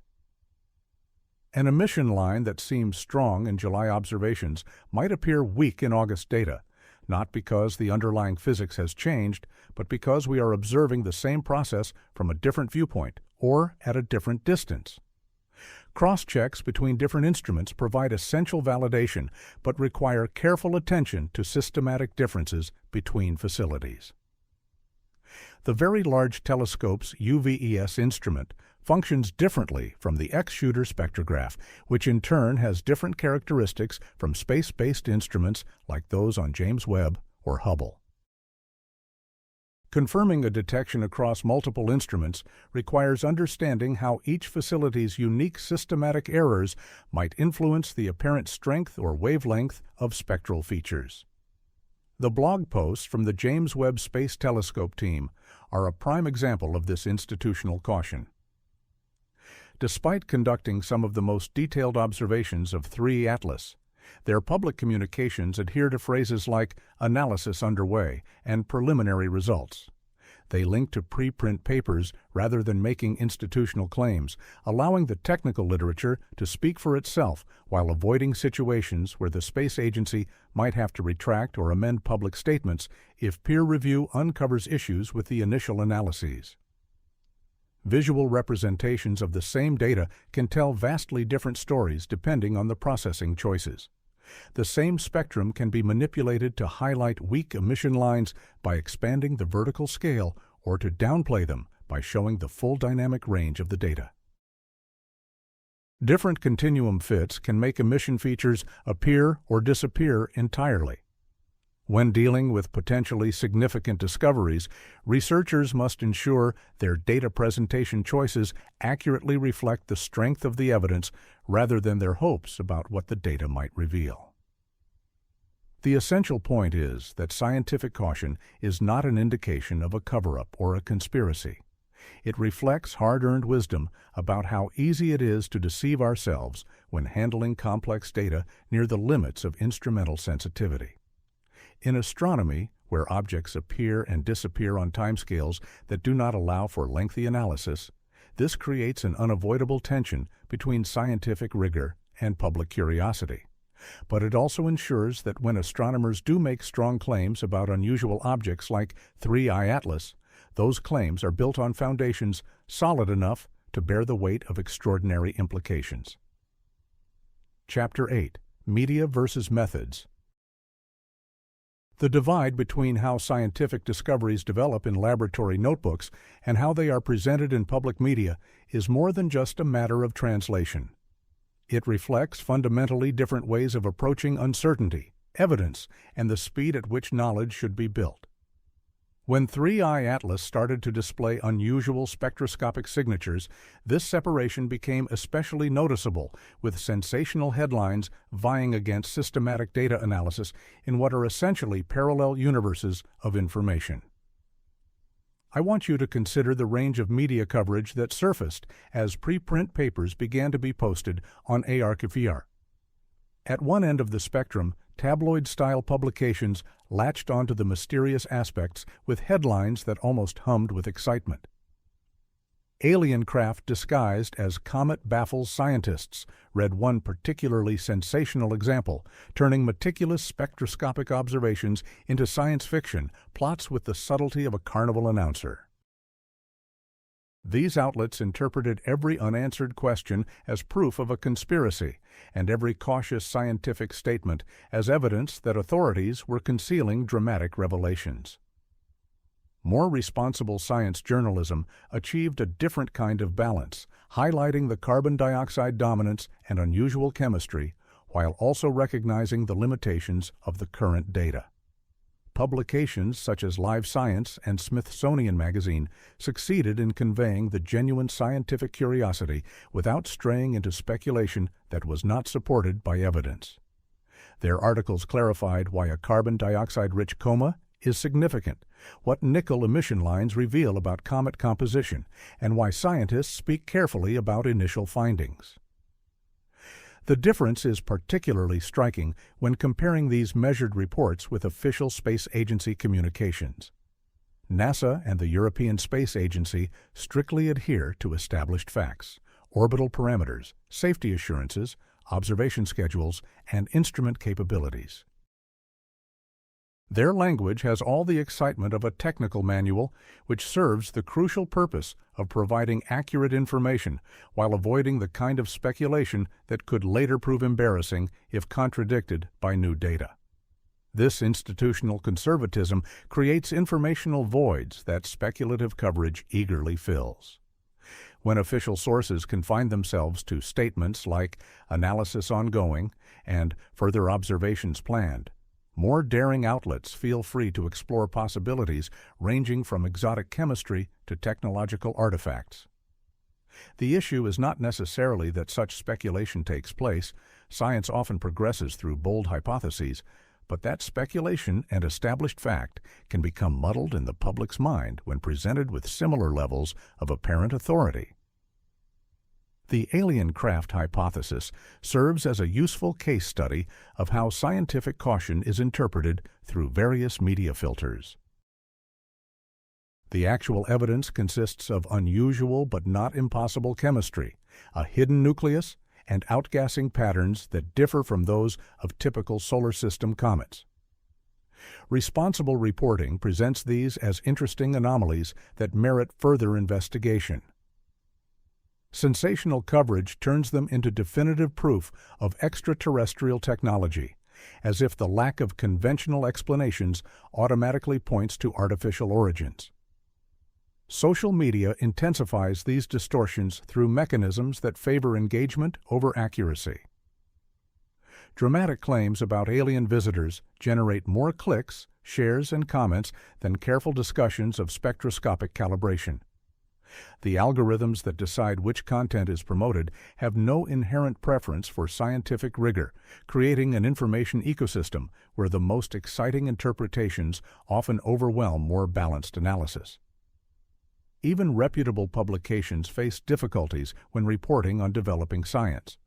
[SPEAKER 1] An emission line that seems strong in July observations might appear weak in August data, not because the underlying physics has changed, but because we are observing the same process from a different viewpoint or at a different distance. Cross-checks between different instruments provide essential validation, but require careful attention to systematic differences between facilities. The Very Large Telescope's UVES instrument functions differently from the X-shooter spectrograph, which in turn has different characteristics from space-based instruments like those on James Webb or Hubble. Confirming a detection across multiple instruments requires understanding how each facility's unique systematic errors might influence the apparent strength or wavelength of spectral features. The blog posts from the James Webb Space Telescope team are a prime example of this institutional caution. Despite conducting some of the most detailed observations of 3 Atlas, their public communications adhere to phrases like analysis underway and preliminary results. They link to preprint papers rather than making institutional claims, allowing the technical literature to speak for itself while avoiding situations where the space agency might have to retract or amend public statements if peer review uncovers issues with the initial analyses. Visual representations of the same data can tell vastly different stories depending on the processing choices. The same spectrum can be manipulated to highlight weak emission lines by expanding the vertical scale or to downplay them by showing the full dynamic range of the data. Different continuum fits can make emission features appear or disappear entirely. When dealing with potentially significant discoveries, researchers must ensure their data presentation choices accurately reflect the strength of the evidence rather than their hopes about what the data might reveal. The essential point is that scientific caution is not an indication of a cover-up or a conspiracy. It reflects hard-earned wisdom about how easy it is to deceive ourselves when handling complex data near the limits of instrumental sensitivity. In astronomy, where objects appear and disappear on timescales that do not allow for lengthy analysis, this creates an unavoidable tension between scientific rigor and public curiosity. But it also ensures that when astronomers do make strong claims about unusual objects like 3I Atlas, those claims are built on foundations solid enough to bear the weight of extraordinary implications. Chapter 8: Media versus Methods. The divide between how scientific discoveries develop in laboratory notebooks and how they are presented in public media is more than just a matter of translation. It reflects fundamentally different ways of approaching uncertainty, evidence, and the speed at which knowledge should be built. When 3I Atlas started to display unusual spectroscopic signatures, this separation became especially noticeable, with sensational headlines vying against systematic data analysis in what are essentially parallel universes of information. I want you to consider the range of media coverage that surfaced as preprint papers began to be posted on ARchiveR. At one end of the spectrum, tabloid-style publications latched onto the mysterious aspects with headlines that almost hummed with excitement. Alien craft disguised as comet baffles scientists read one particularly sensational example, turning meticulous spectroscopic observations into science fiction plots with the subtlety of a carnival announcer. These outlets interpreted every unanswered question as proof of a conspiracy, and every cautious scientific statement as evidence that authorities were concealing dramatic revelations. More responsible science journalism achieved a different kind of balance, highlighting the carbon dioxide dominance and unusual chemistry, while also recognizing the limitations of the current data. Publications such as Live Science and Smithsonian Magazine succeeded in conveying the genuine scientific curiosity without straying into speculation that was not supported by evidence. Their articles clarified why a carbon dioxide-rich coma is significant, what nickel emission lines reveal about comet composition, and why scientists speak carefully about initial findings. The difference is particularly striking when comparing these measured reports with official space agency communications. NASA and the European Space Agency strictly adhere to established facts, orbital parameters, safety assurances, observation schedules, and instrument capabilities. Their language has all the excitement of a technical manual, which serves the crucial purpose of providing accurate information while avoiding the kind of speculation that could later prove embarrassing if contradicted by new data. This institutional conservatism creates informational voids that speculative coverage eagerly fills. When official sources confine themselves to statements like "analysis ongoing" and "further observations planned," more daring outlets feel free to explore possibilities ranging from exotic chemistry to technological artifacts. The issue is not necessarily that such speculation takes place. Science often progresses through bold hypotheses, but that speculation and established fact can become muddled in the public's mind when presented with similar levels of apparent authority. The alien craft hypothesis serves as a useful case study of how scientific caution is interpreted through various media filters. The actual evidence consists of unusual but not impossible chemistry, a hidden nucleus, and outgassing patterns that differ from those of typical solar system comets. Responsible reporting presents these as interesting anomalies that merit further investigation. Sensational coverage turns them into definitive proof of extraterrestrial technology, as if the lack of conventional explanations automatically points to artificial origins. Social media intensifies these distortions through mechanisms that favor engagement over accuracy. Dramatic claims about alien visitors generate more clicks, shares, and comments than careful discussions of spectroscopic calibration. The algorithms that decide which content is promoted have no inherent preference for scientific rigor, creating an information ecosystem where the most exciting interpretations often overwhelm more balanced analysis. Even reputable publications face difficulties when reporting on developing science.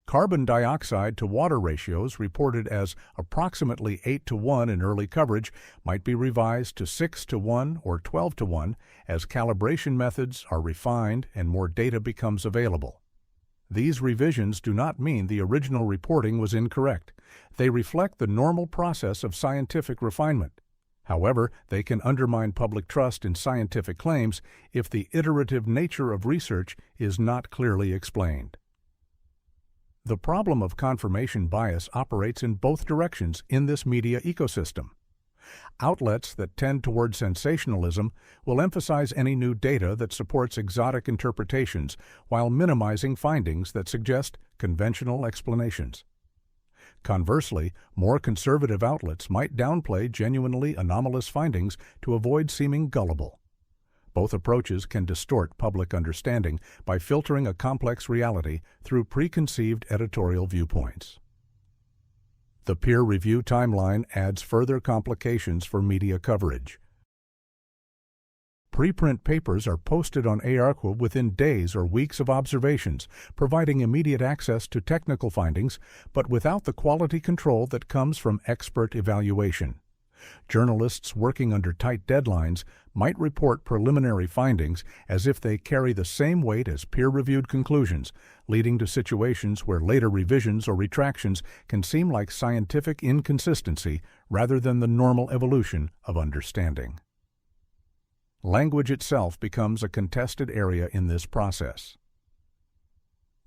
[SPEAKER 1] Carbon dioxide to water ratios reported as approximately 8:1 in early coverage might be revised to 6:1 or 12:1 as calibration methods are refined and more data becomes available. These revisions do not mean the original reporting was incorrect. They reflect the normal process of scientific refinement. However, they can undermine public trust in scientific claims if the iterative nature of research is not clearly explained. The problem of confirmation bias operates in both directions in this media ecosystem. Outlets that tend toward sensationalism will emphasize any new data that supports exotic interpretations while minimizing findings that suggest conventional explanations. Conversely, more conservative outlets might downplay genuinely anomalous findings to avoid seeming gullible. Both approaches can distort public understanding by filtering a complex reality through preconceived editorial viewpoints. The peer review timeline adds further complications for media coverage. Preprint papers are posted on ARQA within days or weeks of observations, providing immediate access to technical findings, but without the quality control that comes from expert evaluation. Journalists working under tight deadlines might report preliminary findings as if they carry the same weight as peer-reviewed conclusions, leading to situations where later revisions or retractions can seem like scientific inconsistency rather than the normal evolution of understanding. Language itself becomes a contested area in this process.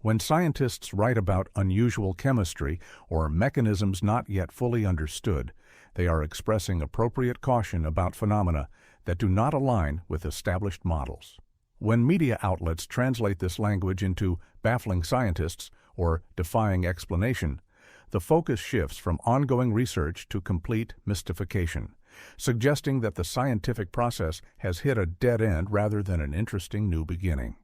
[SPEAKER 1] When scientists write about unusual chemistry or mechanisms not yet fully understood, they are expressing appropriate caution about phenomena that do not align with established models. When media outlets translate this language into baffling scientists or defying explanation, the focus shifts from ongoing research to complete mystification, suggesting that the scientific process has hit a dead end rather than an interesting new beginning.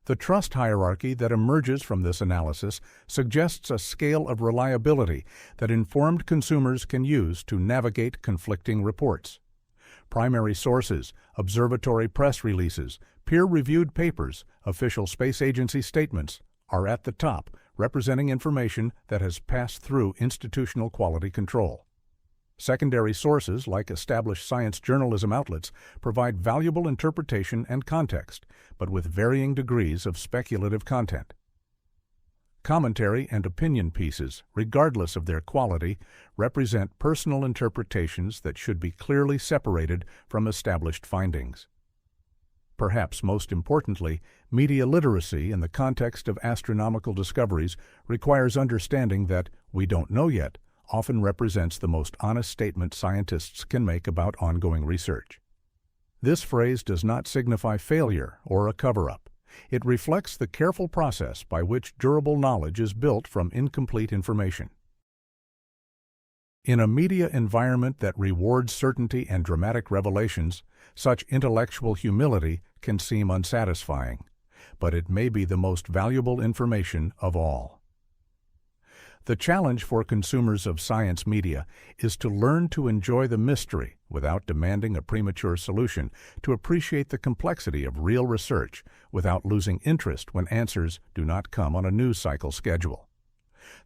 [SPEAKER 1] The trust hierarchy that emerges from this analysis suggests a scale of reliability that informed consumers can use to navigate conflicting reports. Primary sources, observatory press releases, peer-reviewed papers, official space agency statements are at the top, representing information that has passed through institutional quality control. Secondary sources, like established science journalism outlets, provide valuable interpretation and context, but with varying degrees of speculative content. Commentary and opinion pieces, regardless of their quality, represent personal interpretations that should be clearly separated from established findings. Perhaps most importantly, media literacy in the context of astronomical discoveries requires understanding that "we don't know yet" often represents the most honest statement scientists can make about ongoing research. This phrase does not signify failure or a cover-up. It reflects the careful process by which durable knowledge is built from incomplete information. In a media environment that rewards certainty and dramatic revelations, such intellectual humility can seem unsatisfying, but it may be the most valuable information of all. The challenge for consumers of science media is to learn to enjoy the mystery without demanding a premature solution, to appreciate the complexity of real research without losing interest when answers do not come on a news cycle schedule.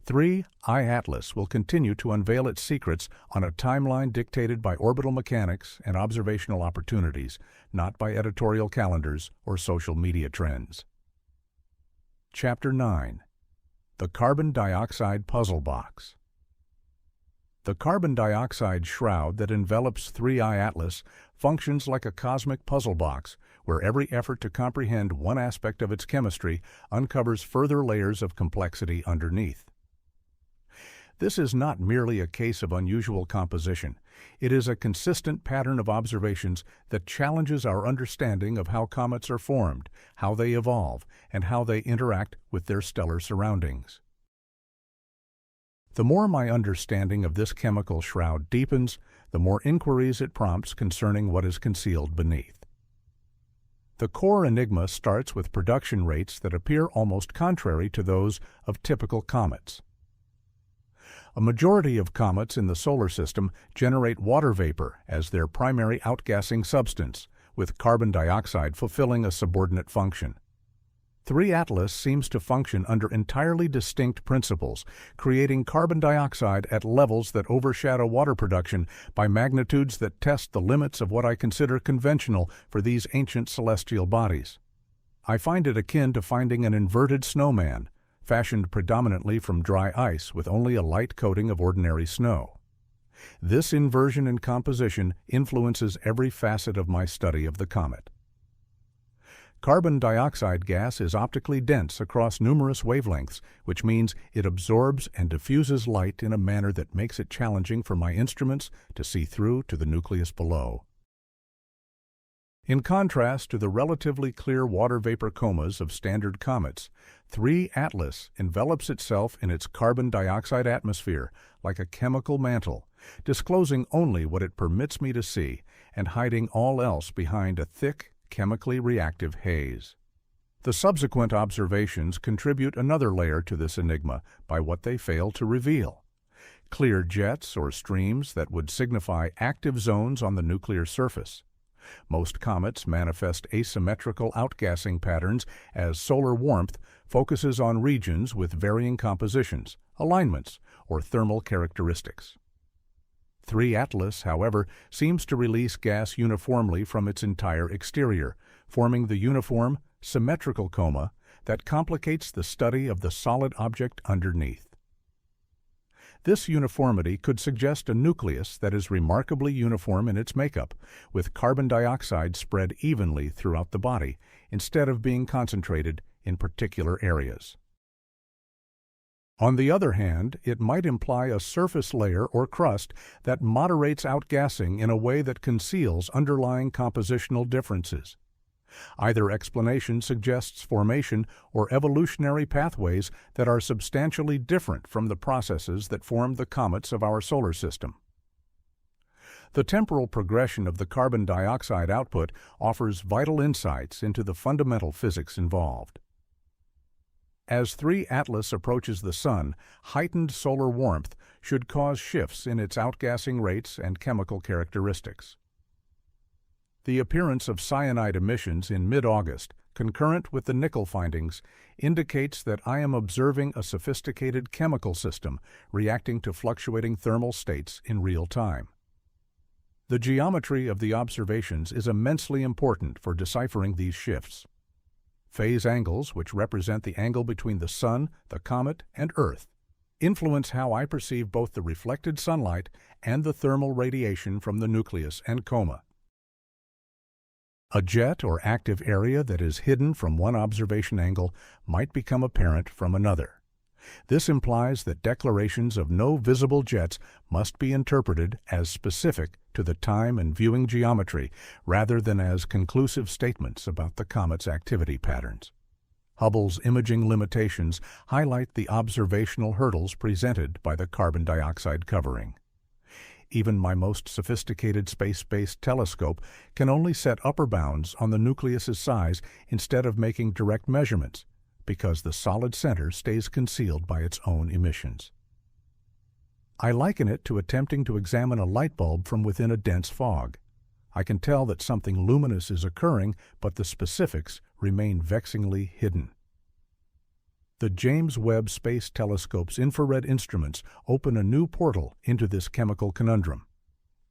[SPEAKER 1] 3. iAtlas will continue to unveil its secrets on a timeline dictated by orbital mechanics and observational opportunities, not by editorial calendars or social media trends. Chapter 9. The Carbon Dioxide Puzzle Box. The carbon dioxide shroud that envelops 3 iAtlas functions like a cosmic puzzle box where every effort to comprehend one aspect of its chemistry uncovers further layers of complexity underneath. This is not merely a case of unusual composition. It is a consistent pattern of observations that challenges our understanding of how comets are formed, how they evolve, and how they interact with their stellar surroundings. The more my understanding of this chemical shroud deepens, the more inquiries it prompts concerning what is concealed beneath. The core enigma starts with production rates that appear almost contrary to those of typical comets. A majority of comets in the solar system generate water vapor as their primary outgassing substance, with carbon dioxide fulfilling a subordinate function. 3 Atlas seems to function under entirely distinct principles, creating carbon dioxide at levels that overshadow water production by magnitudes that test the limits of what I consider conventional for these ancient celestial bodies. I find it akin to finding an inverted snowman, fashioned predominantly from dry ice with only a light coating of ordinary snow. This inversion in composition influences every facet of my study of the comet. Carbon dioxide gas is optically dense across numerous wavelengths, which means it absorbs and diffuses light in a manner that makes it challenging for my instruments to see through to the nucleus below. In contrast to the relatively clear water vapor comas of standard comets, 3 Atlas envelops itself in its carbon dioxide atmosphere like a chemical mantle, disclosing only what it permits me to see and hiding all else behind a thick, chemically reactive haze. The subsequent observations contribute another layer to this enigma by what they fail to reveal. Clear jets or streams that would signify active zones on the nuclear surface. Most comets manifest asymmetrical outgassing patterns as solar warmth focuses on regions with varying compositions, alignments, or thermal characteristics. 3 Atlas, however, seems to release gas uniformly from its entire exterior, forming the uniform, symmetrical coma that complicates the study of the solid object underneath. This uniformity could suggest a nucleus that is remarkably uniform in its makeup, with carbon dioxide spread evenly throughout the body, instead of being concentrated in particular areas. On the other hand, it might imply a surface layer or crust that moderates outgassing in a way that conceals underlying compositional differences. Either explanation suggests formation or evolutionary pathways that are substantially different from the processes that formed the comets of our solar system. The temporal progression of the carbon dioxide output offers vital insights into the fundamental physics involved. As 3 Atlas approaches the Sun, heightened solar warmth should cause shifts in its outgassing rates and chemical characteristics. The appearance of cyanide emissions in mid-August, concurrent with the nickel findings, indicates that I am observing a sophisticated chemical system reacting to fluctuating thermal states in real time. The geometry of the observations is immensely important for deciphering these shifts. Phase angles, which represent the angle between the Sun, the comet, and Earth, influence how I perceive both the reflected sunlight and the thermal radiation from the nucleus and coma. A jet or active area that is hidden from one observation angle might become apparent from another. This implies that declarations of no visible jets must be interpreted as specific to the time and viewing geometry rather than as conclusive statements about the comet's activity patterns. Hubble's imaging limitations highlight the observational hurdles presented by the carbon dioxide covering. Even my most sophisticated space-based telescope can only set upper bounds on the nucleus's size instead of making direct measurements, because the solid center stays concealed by its own emissions. I liken it to attempting to examine a light bulb from within a dense fog. I can tell that something luminous is occurring, but the specifics remain vexingly hidden. The James Webb Space Telescope's infrared instruments open a new portal into this chemical conundrum.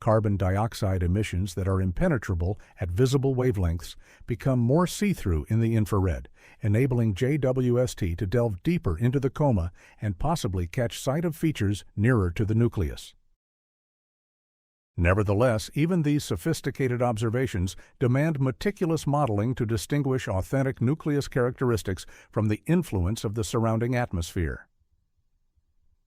[SPEAKER 1] Carbon dioxide emissions that are impenetrable at visible wavelengths become more see-through in the infrared, enabling JWST to delve deeper into the coma and possibly catch sight of features nearer to the nucleus. Nevertheless, even these sophisticated observations demand meticulous modeling to distinguish authentic nucleus characteristics from the influence of the surrounding atmosphere.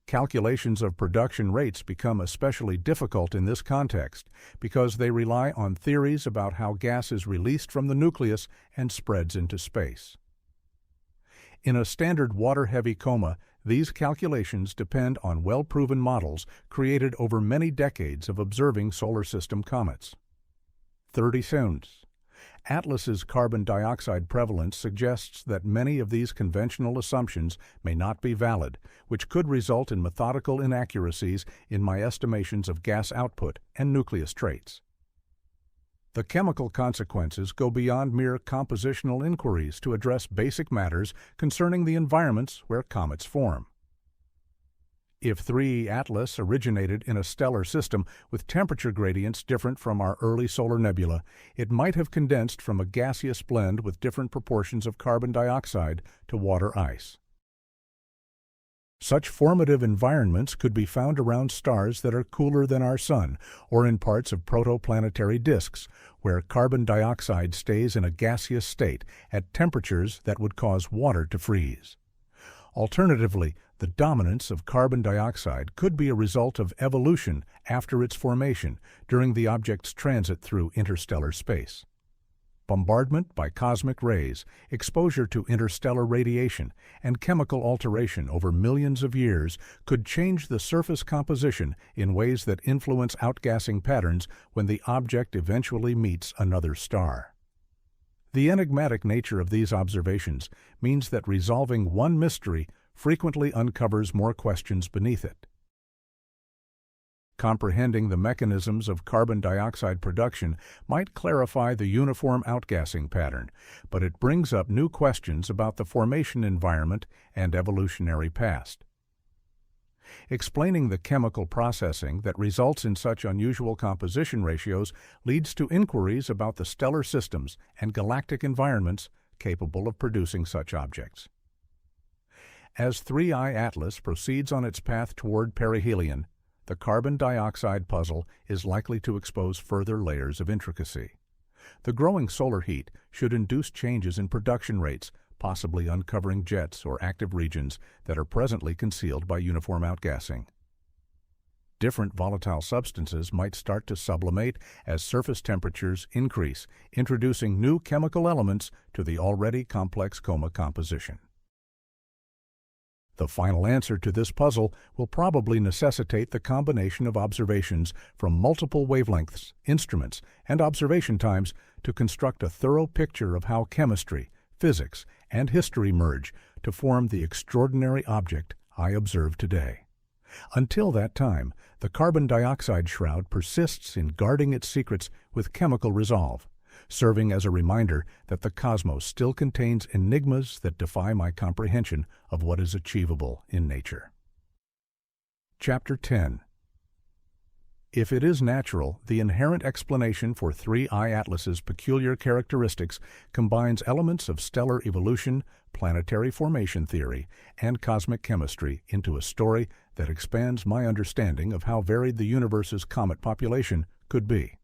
[SPEAKER 1] Calculations of production rates become especially difficult in this context because they rely on theories about how gas is released from the nucleus and spreads into space. In a standard water-heavy coma, these calculations depend on well-proven models created over many decades of observing solar system comets. 30 seconds. Atlas's carbon dioxide prevalence suggests that many of these conventional assumptions may not be valid, which could result in methodical inaccuracies in my estimations of gas output and nucleus traits. The chemical consequences go beyond mere compositional inquiries to address basic matters concerning the environments where comets form. If 3E Atlas originated in a stellar system with temperature gradients different from our early solar nebula, it might have condensed from a gaseous blend with different proportions of carbon dioxide to water ice. Such formative environments could be found around stars that are cooler than our Sun, or in parts of protoplanetary disks, where carbon dioxide stays in a gaseous state at temperatures that would cause water to freeze. Alternatively, the dominance of carbon dioxide could be a result of evolution after its formation during the object's transit through interstellar space. Bombardment by cosmic rays, exposure to interstellar radiation, and chemical alteration over millions of years could change the surface composition in ways that influence outgassing patterns when the object eventually meets another star. The enigmatic nature of these observations means that resolving one mystery frequently uncovers more questions beneath it. Comprehending the mechanisms of carbon dioxide production might clarify the uniform outgassing pattern, but it brings up new questions about the formation environment and evolutionary past. Explaining the chemical processing that results in such unusual composition ratios leads to inquiries about the stellar systems and galactic environments capable of producing such objects. As 3I Atlas proceeds on its path toward perihelion, the carbon dioxide puzzle is likely to expose further layers of intricacy. The growing solar heat should induce changes in production rates, possibly uncovering jets or active regions that are presently concealed by uniform outgassing. Different volatile substances might start to sublimate as surface temperatures increase, introducing new chemical elements to the already complex coma composition. The final answer to this puzzle will probably necessitate the combination of observations from multiple wavelengths, instruments, and observation times to construct a thorough picture of how chemistry, physics, and history merge to form the extraordinary object I observe today. Until that time, the carbon dioxide shroud persists in guarding its secrets with chemical resolve, serving as a reminder that the cosmos still contains enigmas that defy my comprehension of what is achievable in nature. Chapter 10. If it is natural, the inherent explanation for 3I Atlas's peculiar characteristics combines elements of stellar evolution, planetary formation theory, and cosmic chemistry into a story that expands my understanding of how varied the universe's comet population could be.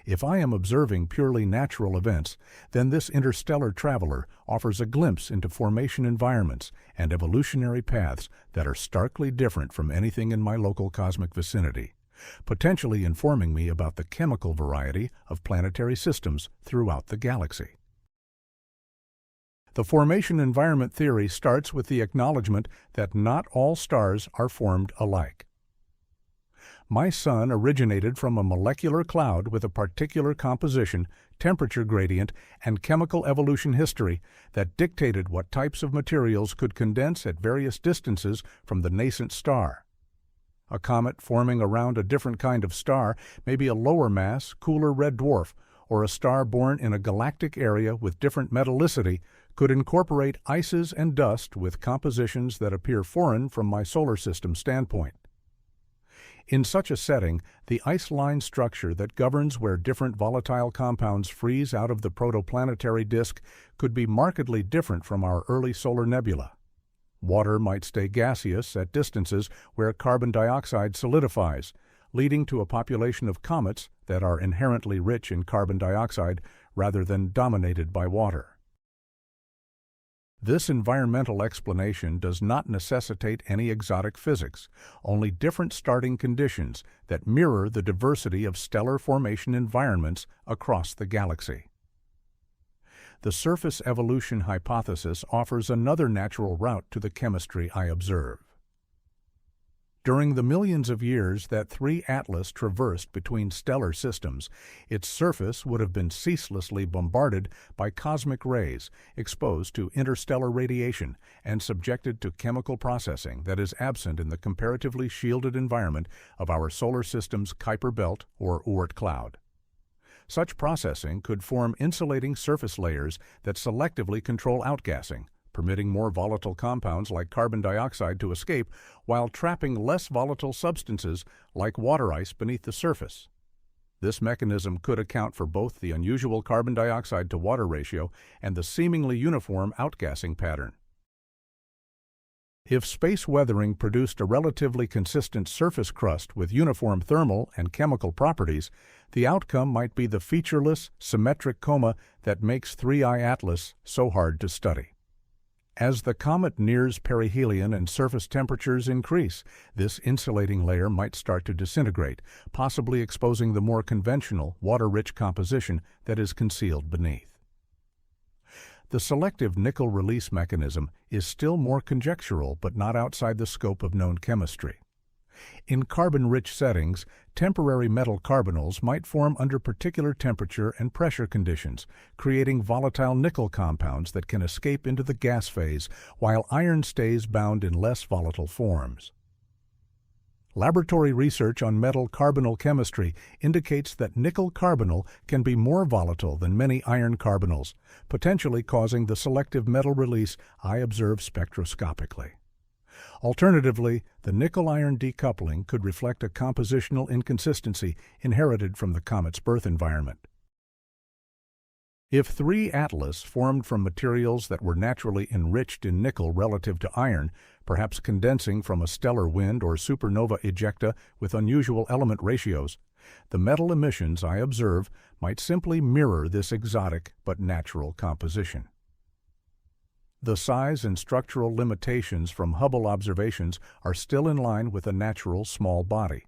[SPEAKER 1] If I am observing purely natural events, then this interstellar traveler offers a glimpse into formation environments and evolutionary paths that are starkly different from anything in my local cosmic vicinity, potentially informing me about the chemical variety of planetary systems throughout the galaxy. The formation environment theory starts with the acknowledgement that not all stars are formed alike. My Sun originated from a molecular cloud with a particular composition, temperature gradient, and chemical evolution history that dictated what types of materials could condense at various distances from the nascent star. A comet forming around a different kind of star may be a lower mass, cooler red dwarf, or a star born in a galactic area with different metallicity could incorporate ices and dust with compositions that appear foreign from my solar system standpoint. In such a setting, the ice line structure that governs where different volatile compounds freeze out of the protoplanetary disk could be markedly different from our early solar nebula. Water might stay gaseous at distances where carbon dioxide solidifies, leading to a population of comets that are inherently rich in carbon dioxide rather than dominated by water. This environmental explanation does not necessitate any exotic physics, only different starting conditions that mirror the diversity of stellar formation environments across the galaxy. The surface evolution hypothesis offers another natural route to the chemistry I observe. During the millions of years that 3 Atlas traversed between stellar systems, its surface would have been ceaselessly bombarded by cosmic rays, exposed to interstellar radiation, and subjected to chemical processing that is absent in the comparatively shielded environment of our solar system's Kuiper belt or Oort cloud. Such processing could form insulating surface layers that selectively control outgassing, permitting more volatile compounds like carbon dioxide to escape while trapping less volatile substances like water ice beneath the surface. This mechanism could account for both the unusual carbon dioxide to water ratio and the seemingly uniform outgassing pattern. If space weathering produced a relatively consistent surface crust with uniform thermal and chemical properties, the outcome might be the featureless, symmetric coma that makes 3I Atlas so hard to study. As the comet nears perihelion and surface temperatures increase, this insulating layer might start to disintegrate, possibly exposing the more conventional, water-rich composition that is concealed beneath. The selective nickel release mechanism is still more conjectural but not outside the scope of known chemistry. In carbon-rich settings, temporary metal carbonyls might form under particular temperature and pressure conditions, creating volatile nickel compounds that can escape into the gas phase, while iron stays bound in less volatile forms. Laboratory research on metal carbonyl chemistry indicates that nickel carbonyl can be more volatile than many iron carbonyls, potentially causing the selective metal release I observe spectroscopically. Alternatively, the nickel-iron decoupling could reflect a compositional inconsistency inherited from the comet's birth environment. If 3 Atlas formed from materials that were naturally enriched in nickel relative to iron, perhaps condensing from a stellar wind or supernova ejecta with unusual element ratios, the metal emissions I observe might simply mirror this exotic but natural composition. The size and structural limitations from Hubble observations are still in line with a natural small body.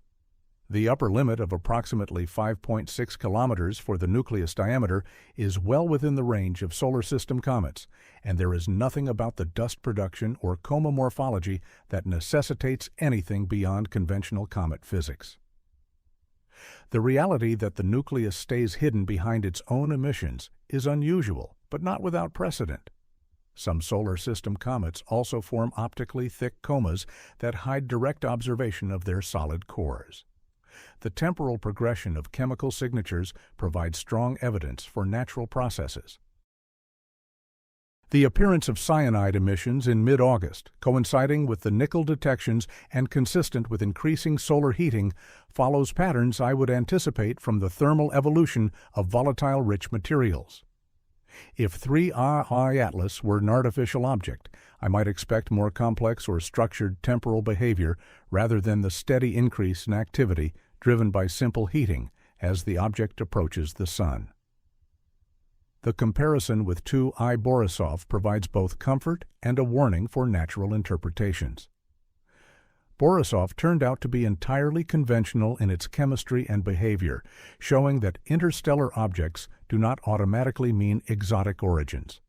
[SPEAKER 1] The upper limit of approximately 5.6 kilometers for the nucleus diameter is well within the range of solar system comets, and there is nothing about the dust production or coma morphology that necessitates anything beyond conventional comet physics. The reality that the nucleus stays hidden behind its own emissions is unusual, but not without precedent. Some solar system comets also form optically thick comas that hide direct observation of their solid cores. The temporal progression of chemical signatures provides strong evidence for natural processes. The appearance of cyanide emissions in mid-August, coinciding with the nickel detections and consistent with increasing solar heating, follows patterns I would anticipate from the thermal evolution of volatile-rich materials. If 3I Atlas were an artificial object, I might expect more complex or structured temporal behavior rather than the steady increase in activity driven by simple heating as the object approaches the Sun. The comparison with 2I Borisov provides both comfort and a warning for natural interpretations. Borisov turned out to be entirely conventional in its chemistry and behavior, showing that interstellar objects do not automatically mean exotic origins.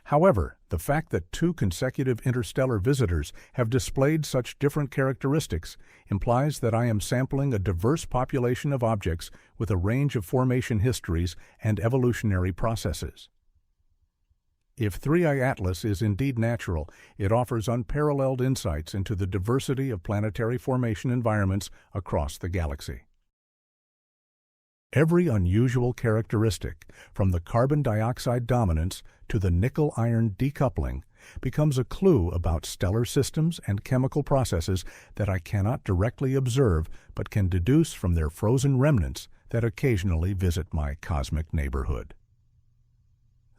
[SPEAKER 1] However, the fact that 2 consecutive interstellar visitors have displayed such different characteristics implies that I am sampling a diverse population of objects with a range of formation histories and evolutionary processes. If 3I Atlas is indeed natural, it offers unparalleled insights into the diversity of planetary formation environments across the galaxy. Every unusual characteristic, from the carbon dioxide dominance to the nickel-iron decoupling, becomes a clue about stellar systems and chemical processes that I cannot directly observe but can deduce from their frozen remnants that occasionally visit my cosmic neighborhood.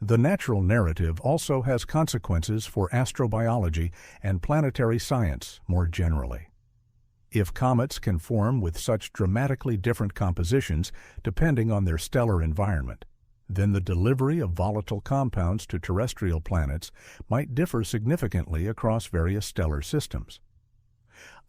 [SPEAKER 1] The natural narrative also has consequences for astrobiology and planetary science more generally. If comets can form with such dramatically different compositions depending on their stellar environment, then the delivery of volatile compounds to terrestrial planets might differ significantly across various stellar systems.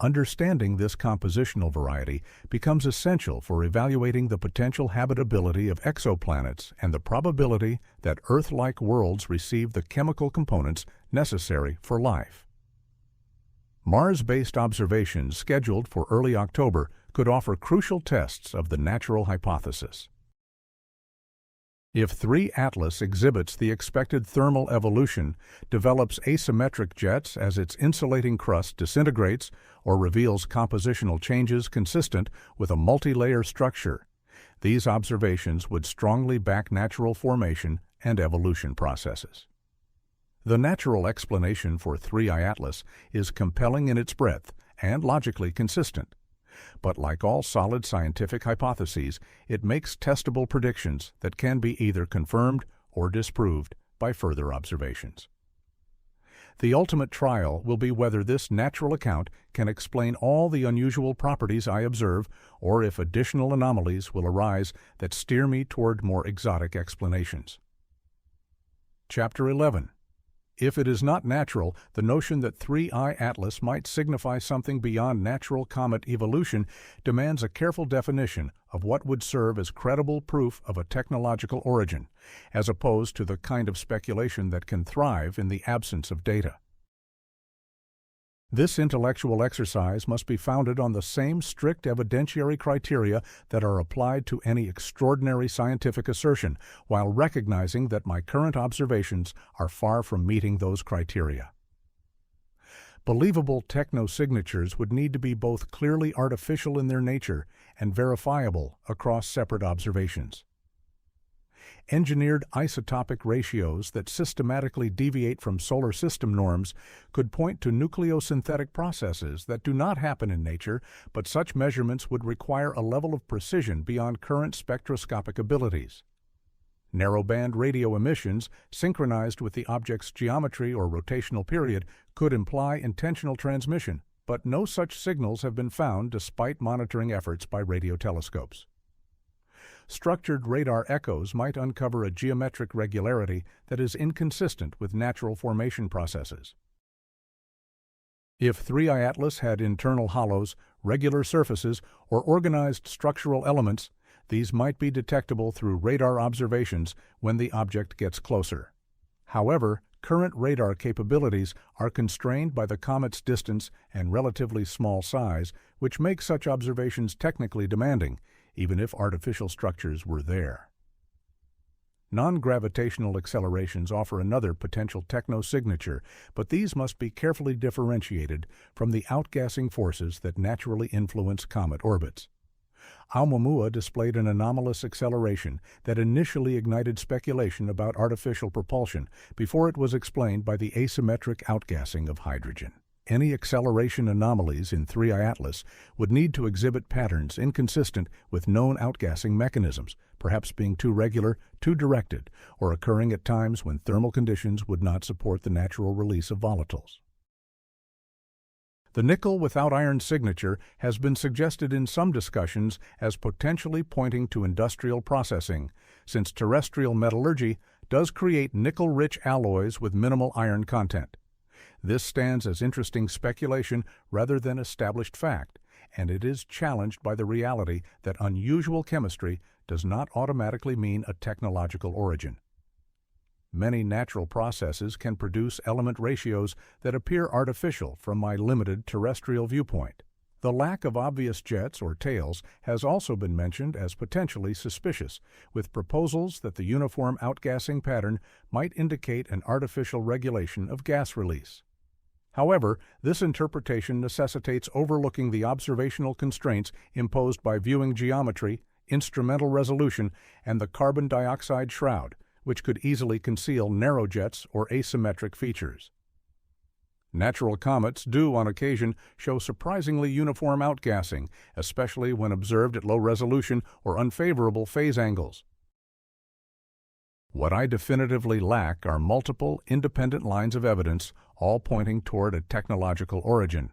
[SPEAKER 1] Understanding this compositional variety becomes essential for evaluating the potential habitability of exoplanets and the probability that Earth-like worlds receive the chemical components necessary for life. Mars-based observations scheduled for early October could offer crucial tests of the natural hypothesis. If 3 Atlas exhibits the expected thermal evolution, develops asymmetric jets as its insulating crust disintegrates, or reveals compositional changes consistent with a multi-layer structure, these observations would strongly back natural formation and evolution processes. The natural explanation for 3I Atlas is compelling in its breadth and logically consistent. But like all solid scientific hypotheses, it makes testable predictions that can be either confirmed or disproved by further observations. The ultimate trial will be whether this natural account can explain all the unusual properties I observe, or if additional anomalies will arise that steer me toward more exotic explanations. Chapter 11. If it is not natural, the notion that 3I Atlas might signify something beyond natural comet evolution demands a careful definition of what would serve as credible proof of a technological origin, as opposed to the kind of speculation that can thrive in the absence of data. This intellectual exercise must be founded on the same strict evidentiary criteria that are applied to any extraordinary scientific assertion, while recognizing that my current observations are far from meeting those criteria. Believable techno-signatures would need to be both clearly artificial in their nature and verifiable across separate observations. Engineered isotopic ratios that systematically deviate from solar system norms could point to nucleosynthetic processes that do not happen in nature, but such measurements would require a level of precision beyond current spectroscopic abilities. Narrowband radio emissions, synchronized with the object's geometry or rotational period, could imply intentional transmission, but no such signals have been found despite monitoring efforts by radio telescopes. Structured radar echoes might uncover a geometric regularity that is inconsistent with natural formation processes. If 3I Atlas had internal hollows, regular surfaces, or organized structural elements, these might be detectable through radar observations when the object gets closer. However, current radar capabilities are constrained by the comet's distance and relatively small size, which makes such observations technically demanding, even if artificial structures were there. Non-gravitational accelerations offer another potential techno-signature, but these must be carefully differentiated from the outgassing forces that naturally influence comet orbits. Oumuamua displayed an anomalous acceleration that initially ignited speculation about artificial propulsion before it was explained by the asymmetric outgassing of hydrogen. Any acceleration anomalies in 3I Atlas would need to exhibit patterns inconsistent with known outgassing mechanisms, perhaps being too regular, too directed, or occurring at times when thermal conditions would not support the natural release of volatiles. The nickel without iron signature has been suggested in some discussions as potentially pointing to industrial processing, since terrestrial metallurgy does create nickel-rich alloys with minimal iron content. This stands as interesting speculation rather than established fact, and it is challenged by the reality that unusual chemistry does not automatically mean a technological origin. Many natural processes can produce element ratios that appear artificial from my limited terrestrial viewpoint. The lack of obvious jets or tails has also been mentioned as potentially suspicious, with proposals that the uniform outgassing pattern might indicate an artificial regulation of gas release. However, this interpretation necessitates overlooking the observational constraints imposed by viewing geometry, instrumental resolution, and the carbon dioxide shroud, which could easily conceal narrow jets or asymmetric features. Natural comets do, on occasion, show surprisingly uniform outgassing, especially when observed at low resolution or unfavorable phase angles. What I definitively lack are multiple, independent lines of evidence, all pointing toward a technological origin.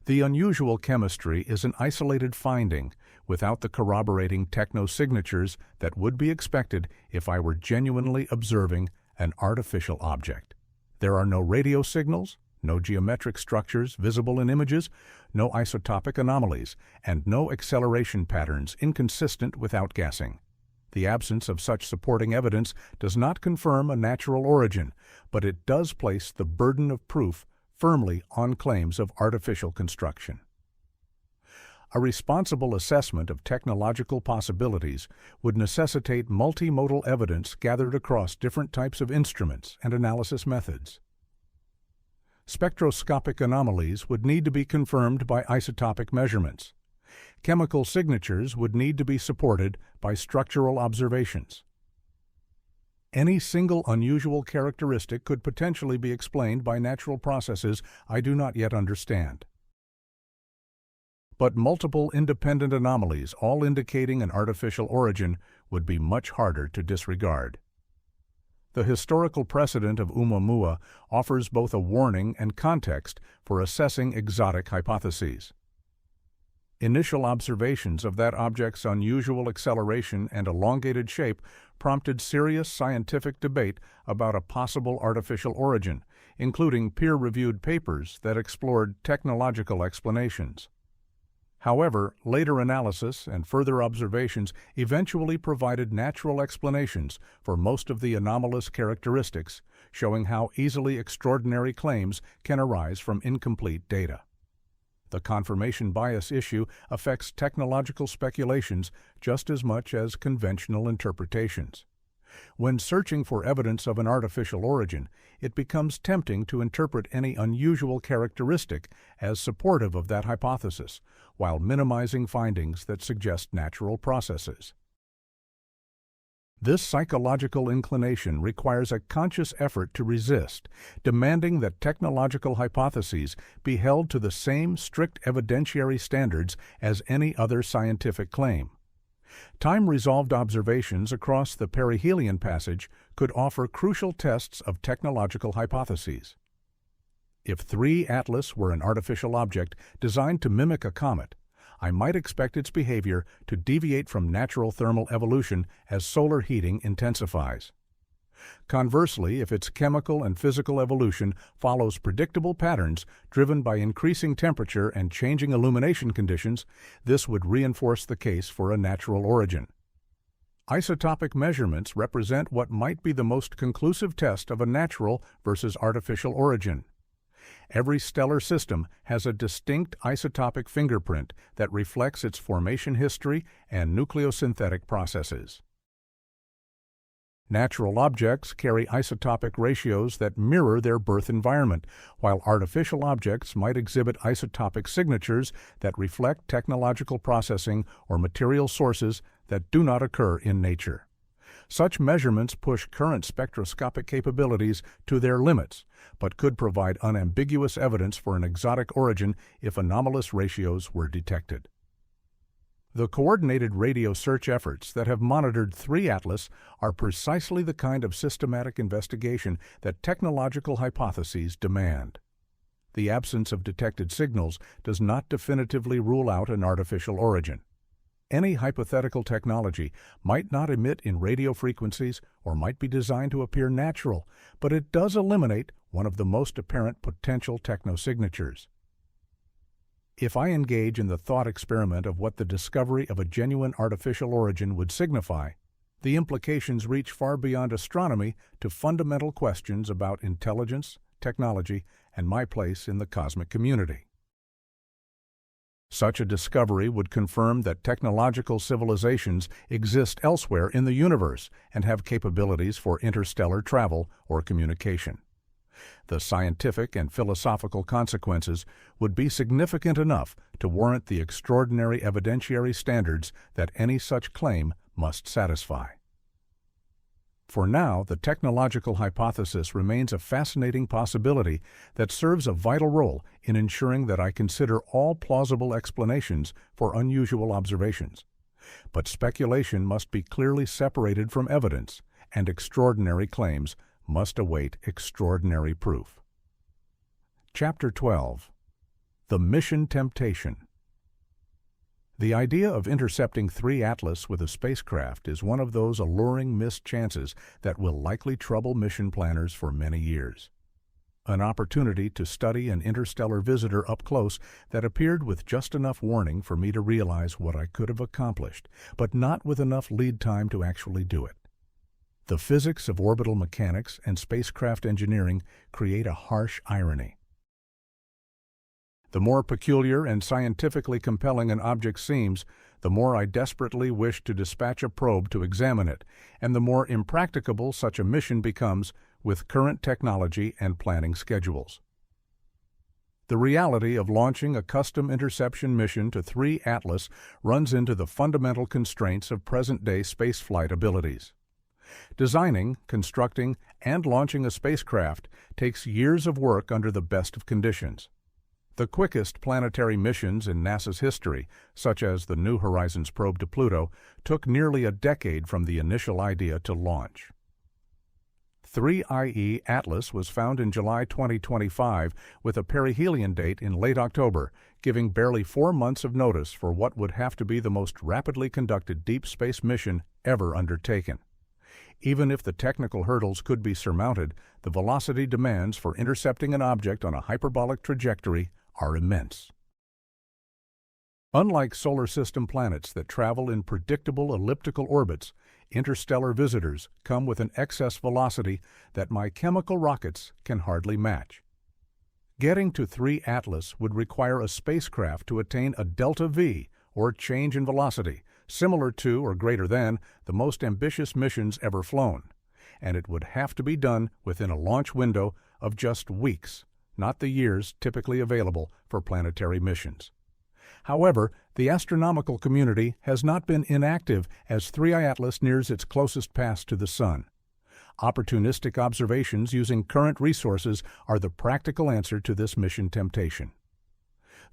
[SPEAKER 1] The unusual chemistry is an isolated finding without the corroborating techno-signatures that would be expected if I were genuinely observing an artificial object. There are no radio signals, no geometric structures visible in images, no isotopic anomalies, and no acceleration patterns inconsistent with outgassing. The absence of such supporting evidence does not confirm a natural origin, but it does place the burden of proof firmly on claims of artificial construction. A responsible assessment of technological possibilities would necessitate multimodal evidence gathered across different types of instruments and analysis methods. Spectroscopic anomalies would need to be confirmed by isotopic measurements. Chemical signatures would need to be supported by structural observations. Any single unusual characteristic could potentially be explained by natural processes I do not yet understand. But multiple independent anomalies, all indicating an artificial origin, would be much harder to disregard. The historical precedent of Oumuamua offers both a warning and context for assessing exotic hypotheses. Initial observations of that object's unusual acceleration and elongated shape prompted serious scientific debate about a possible artificial origin, including peer-reviewed papers that explored technological explanations. However, later analysis and further observations eventually provided natural explanations for most of the anomalous characteristics, showing how easily extraordinary claims can arise from incomplete data. The confirmation bias issue affects technological speculations just as much as conventional interpretations. When searching for evidence of an artificial origin, it becomes tempting to interpret any unusual characteristic as supportive of that hypothesis, while minimizing findings that suggest natural processes. This psychological inclination requires a conscious effort to resist, demanding that technological hypotheses be held to the same strict evidentiary standards as any other scientific claim. Time-resolved observations across the perihelion passage could offer crucial tests of technological hypotheses. If 3 Atlas were an artificial object designed to mimic a comet, I might expect its behavior to deviate from natural thermal evolution as solar heating intensifies. Conversely, if its chemical and physical evolution follows predictable patterns driven by increasing temperature and changing illumination conditions, this would reinforce the case for a natural origin. Isotopic measurements represent what might be the most conclusive test of a natural versus artificial origin. Every stellar system has a distinct isotopic fingerprint that reflects its formation history and nucleosynthetic processes. Natural objects carry isotopic ratios that mirror their birth environment, while artificial objects might exhibit isotopic signatures that reflect technological processing or material sources that do not occur in nature. Such measurements push current spectroscopic capabilities to their limits, but could provide unambiguous evidence for an exotic origin if anomalous ratios were detected. The coordinated radio search efforts that have monitored 3 Atlas are precisely the kind of systematic investigation that technological hypotheses demand. The absence of detected signals does not definitively rule out an artificial origin. Any hypothetical technology might not emit in radio frequencies or might be designed to appear natural, but it does eliminate one of the most apparent potential technosignatures. If I engage in the thought experiment of what the discovery of a genuine artificial origin would signify, the implications reach far beyond astronomy to fundamental questions about intelligence, technology, and my place in the cosmic community. Such a discovery would confirm that technological civilizations exist elsewhere in the universe and have capabilities for interstellar travel or communication. The scientific and philosophical consequences would be significant enough to warrant the extraordinary evidentiary standards that any such claim must satisfy. For now, the technological hypothesis remains a fascinating possibility that serves a vital role in ensuring that I consider all plausible explanations for unusual observations. But speculation must be clearly separated from evidence, and extraordinary claims must await extraordinary proof. Chapter 12. The mission temptation. The idea of intercepting 3 Atlas with a spacecraft is one of those alluring missed chances that will likely trouble mission planners for many years. An opportunity to study an interstellar visitor up close that appeared with just enough warning for me to realize what I could have accomplished, but not with enough lead time to actually do it. The physics of orbital mechanics and spacecraft engineering create a harsh irony. The more peculiar and scientifically compelling an object seems, the more I desperately wish to dispatch a probe to examine it, and the more impracticable such a mission becomes with current technology and planning schedules. The reality of launching a custom interception mission to 3 Atlas runs into the fundamental constraints of present-day spaceflight abilities. Designing, constructing, and launching a spacecraft takes years of work under the best of conditions. The quickest planetary missions in NASA's history, such as the New Horizons probe to Pluto, took nearly a decade from the initial idea to launch. 3IE Atlas was found in July 2025 with a perihelion date in late October, giving barely 4 months of notice for what would have to be the most rapidly conducted deep space mission ever undertaken. Even if the technical hurdles could be surmounted, the velocity demands for intercepting an object on a hyperbolic trajectory are immense. Unlike solar system planets that travel in predictable elliptical orbits, interstellar visitors come with an excess velocity that my chemical rockets can hardly match. Getting to 3 Atlas would require a spacecraft to attain a delta V, or change in velocity, similar to or greater than the most ambitious missions ever flown, and it would have to be done within a launch window of just weeks, not the years typically available for planetary missions. However, the astronomical community has not been inactive as 3I Atlas nears its closest pass to the Sun. Opportunistic observations using current resources are the practical answer to this mission temptation.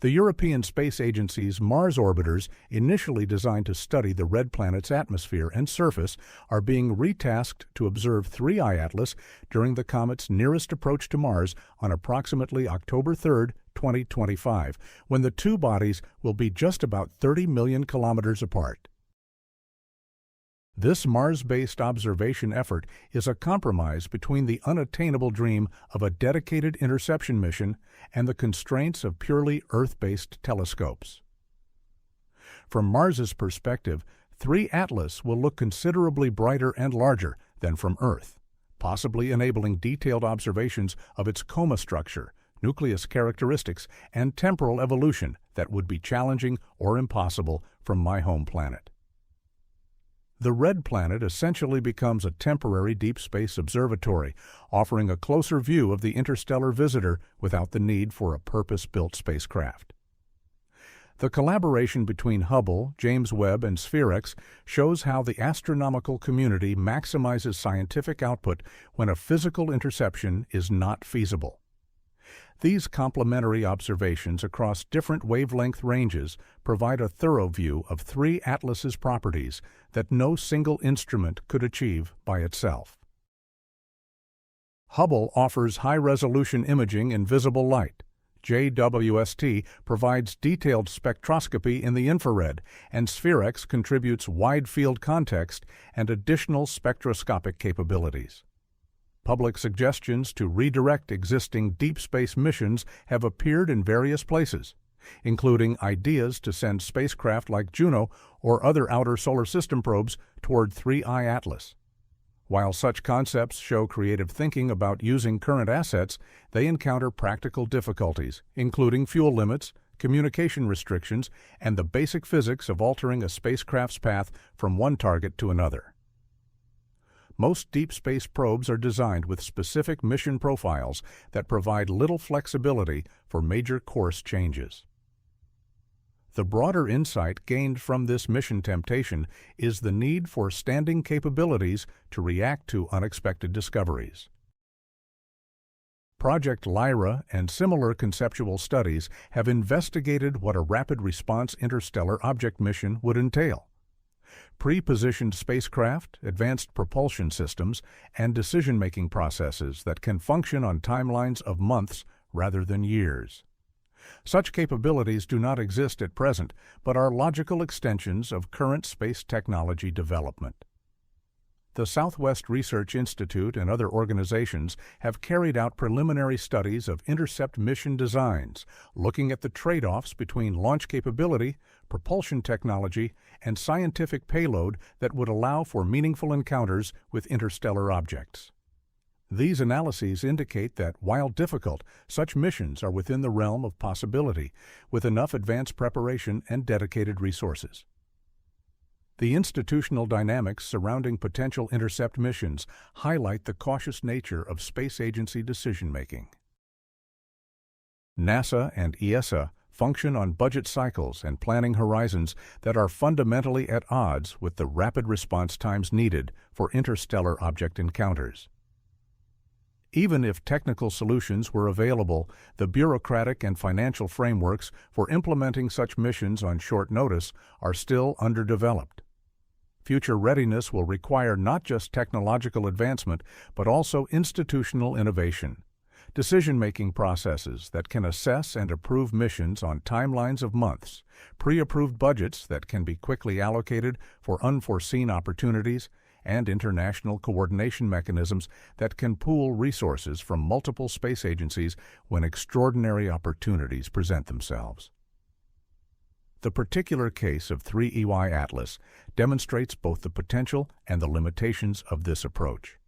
[SPEAKER 1] The European Space Agency's Mars orbiters, initially designed to study the red planet's atmosphere and surface, are being retasked to observe 3I Atlas during the comet's nearest approach to Mars on approximately October 3, 2025, when the two bodies will be just about 30 million kilometers apart. This Mars-based observation effort is a compromise between the unattainable dream of a dedicated interception mission and the constraints of purely Earth-based telescopes. From Mars's perspective, 3 Atlas will look considerably brighter and larger than from Earth, possibly enabling detailed observations of its coma structure, nucleus characteristics, and temporal evolution that would be challenging or impossible from my home planet. The red planet essentially becomes a temporary deep space observatory, offering a closer view of the interstellar visitor without the need for a purpose-built spacecraft. The collaboration between Hubble, James Webb, and SphereX shows how the astronomical community maximizes scientific output when a physical interception is not feasible. These complementary observations across different wavelength ranges provide a thorough view of 3 Atlas's properties that no single instrument could achieve by itself. Hubble offers high-resolution imaging in visible light. JWST provides detailed spectroscopy in the infrared, and SphereX contributes wide-field context and additional spectroscopic capabilities. Public suggestions to redirect existing deep space missions have appeared in various places, including ideas to send spacecraft like Juno or other outer solar system probes toward 3I Atlas. While such concepts show creative thinking about using current assets, they encounter practical difficulties, including fuel limits, communication restrictions, and the basic physics of altering a spacecraft's path from one target to another. Most deep space probes are designed with specific mission profiles that provide little flexibility for major course changes. The broader insight gained from this mission temptation is the need for standing capabilities to react to unexpected discoveries. Project Lyra and similar conceptual studies have investigated what a rapid response interstellar object mission would entail. Pre-positioned spacecraft, advanced propulsion systems, and decision-making processes that can function on timelines of months rather than years. Such capabilities do not exist at present, but are logical extensions of current space technology development. The Southwest Research Institute and other organizations have carried out preliminary studies of intercept mission designs, looking at the trade-offs between launch capability, propulsion technology, and scientific payload that would allow for meaningful encounters with interstellar objects. These analyses indicate that, while difficult, such missions are within the realm of possibility, with enough advanced preparation and dedicated resources. The institutional dynamics surrounding potential intercept missions highlight the cautious nature of space agency decision-making. NASA and ESA function on budget cycles and planning horizons that are fundamentally at odds with the rapid response times needed for interstellar object encounters. Even if technical solutions were available, the bureaucratic and financial frameworks for implementing such missions on short notice are still underdeveloped. Future readiness will require not just technological advancement, but also institutional innovation, decision-making processes that can assess and approve missions on timelines of months, pre-approved budgets that can be quickly allocated for unforeseen opportunities, and international coordination mechanisms that can pool resources from multiple space agencies when extraordinary opportunities present themselves. The particular case of 3EY Atlas demonstrates both the potential and the limitations of this approach.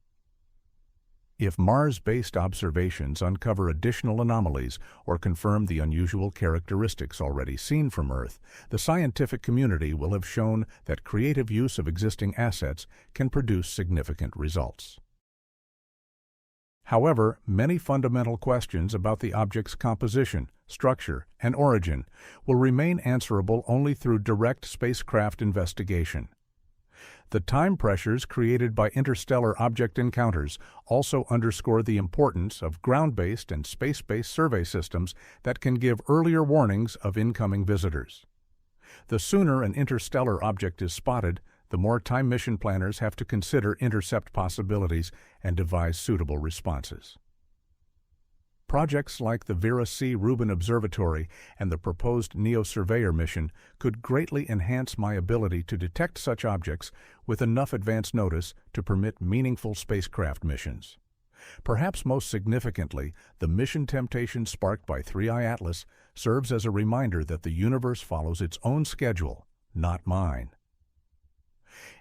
[SPEAKER 1] If Mars-based observations uncover additional anomalies or confirm the unusual characteristics already seen from Earth, the scientific community will have shown that creative use of existing assets can produce significant results. However, many fundamental questions about the object's composition, structure, and origin will remain answerable only through direct spacecraft investigation. The time pressures created by interstellar object encounters also underscore the importance of ground-based and space-based survey systems that can give earlier warnings of incoming visitors. The sooner an interstellar object is spotted, the more time mission planners have to consider intercept possibilities and devise suitable responses. Projects like the Vera C. Rubin Observatory and the proposed NEO-Surveyor mission could greatly enhance my ability to detect such objects with enough advance notice to permit meaningful spacecraft missions. Perhaps most significantly, the mission temptation sparked by 3I Atlas serves as a reminder that the universe follows its own schedule, not mine.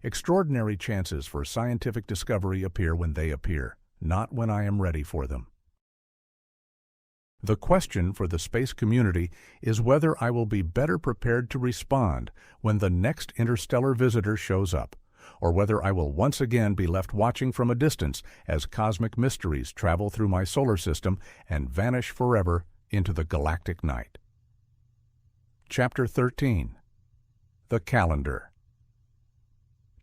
[SPEAKER 1] Extraordinary chances for scientific discovery appear when they appear, not when I am ready for them. The question for the space community is whether I will be better prepared to respond when the next interstellar visitor shows up, or whether I will once again be left watching from a distance as cosmic mysteries travel through my solar system and vanish forever into the galactic night. Chapter 13. The Calendar.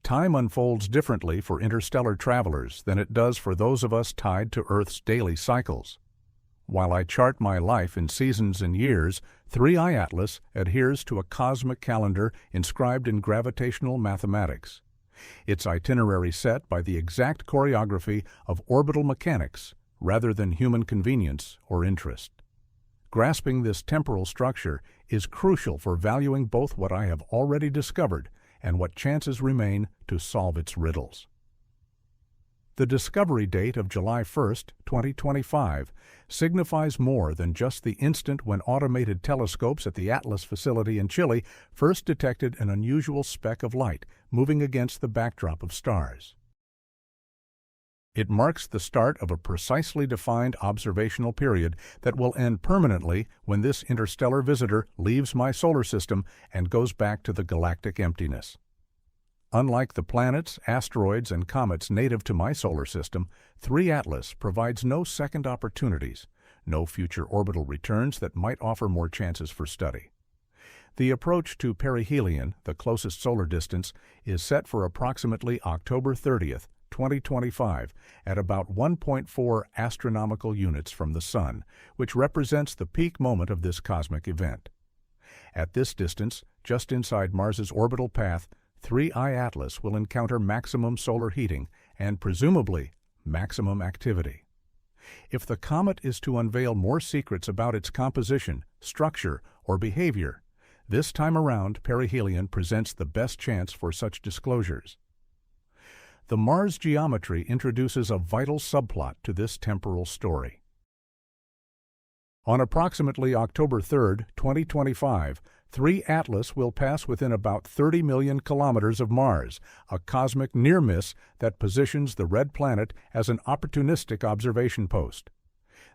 [SPEAKER 1] Time unfolds differently for interstellar travelers than it does for those of us tied to Earth's daily cycles. While I chart my life in seasons and years, 3I Atlas adheres to a cosmic calendar inscribed in gravitational mathematics. Its itinerary set by the exact choreography of orbital mechanics rather than human convenience or interest. Grasping this temporal structure is crucial for valuing both what I have already discovered and what chances remain to solve its riddles. The discovery date of July 1, 2025, signifies more than just the instant when automated telescopes at the Atlas facility in Chile first detected an unusual speck of light moving against the backdrop of stars. It marks the start of a precisely defined observational period that will end permanently when this interstellar visitor leaves my solar system and goes back to the galactic emptiness. Unlike the planets, asteroids, and comets native to my solar system, 3 Atlas provides no second opportunities, no future orbital returns that might offer more chances for study. The approach to perihelion, the closest solar distance, is set for approximately October 30th, 2025, at about 1.4 astronomical units from the Sun, which represents the peak moment of this cosmic event. At this distance, just inside Mars's orbital path, 3I Atlas will encounter maximum solar heating and, presumably, maximum activity. If the comet is to unveil more secrets about its composition, structure, or behavior. This time around, perihelion presents the best chance for such disclosures. The Mars geometry introduces a vital subplot to this temporal story. On approximately October 3, 2025, 3 Atlas will pass within about 30 million kilometers of Mars, a cosmic near-miss that positions the red planet as an opportunistic observation post.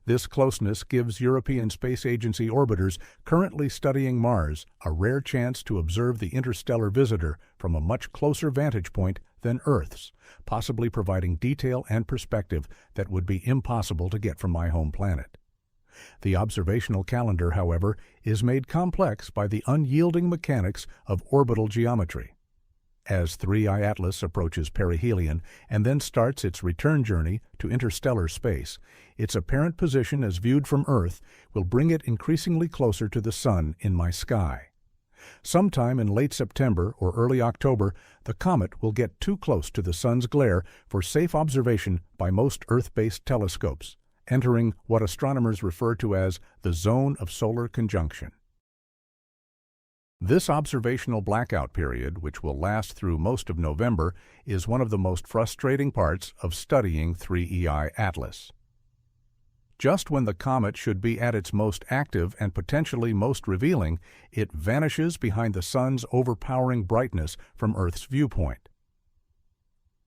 [SPEAKER 1] This closeness gives European Space Agency orbiters currently studying Mars a rare chance to observe the interstellar visitor from a much closer vantage point than Earth's, possibly providing detail and perspective that would be impossible to get from my home planet. The observational calendar, however, is made complex by the unyielding mechanics of orbital geometry. As 3I Atlas approaches perihelion and then starts its return journey to interstellar space, its apparent position as viewed from Earth will bring it increasingly closer to the Sun in my sky. Sometime in late September or early October, the comet will get too close to the Sun's glare for safe observation by most Earth-based telescopes, entering what astronomers refer to as the zone of solar conjunction. This observational blackout period, which will last through most of November, is one of the most frustrating parts of studying 3I Atlas. Just when the comet should be at its most active and potentially most revealing, it vanishes behind the Sun's overpowering brightness from Earth's viewpoint.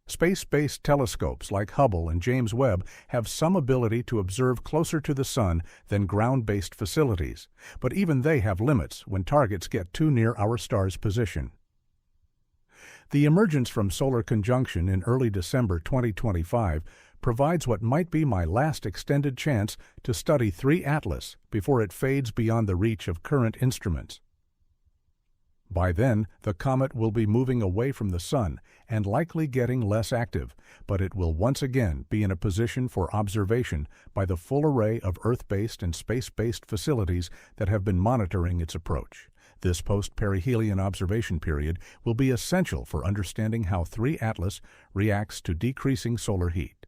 [SPEAKER 1] Space-based telescopes like Hubble and James Webb have some ability to observe closer to the Sun than ground-based facilities, but even they have limits when targets get too near our star's position. The emergence from solar conjunction in early December 2025 provides what might be my last extended chance to study 3 Atlas before it fades beyond the reach of current instruments. By then, the comet will be moving away from the Sun and likely getting less active, but it will once again be in a position for observation by the full array of Earth-based and space-based facilities that have been monitoring its approach. This post-perihelion observation period will be essential for understanding how 3 Atlas reacts to decreasing solar heat.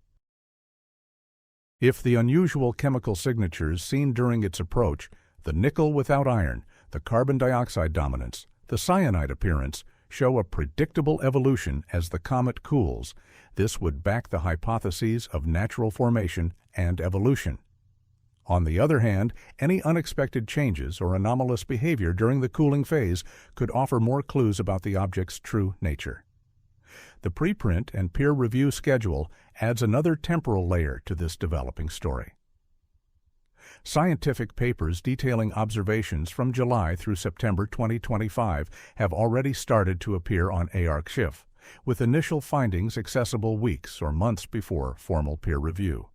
[SPEAKER 1] If the unusual chemical signatures seen during its approach, the nickel without iron, the carbon dioxide dominance, the cyanide appearance, show a predictable evolution as the comet cools, this would back the hypotheses of natural formation and evolution. On the other hand, any unexpected changes or anomalous behavior during the cooling phase could offer more clues about the object's true nature. The preprint and peer review schedule adds another temporal layer to this developing story. Scientific papers detailing observations from July through September 2025 have already started to appear on ARXIF, with initial findings accessible weeks or months before formal peer review.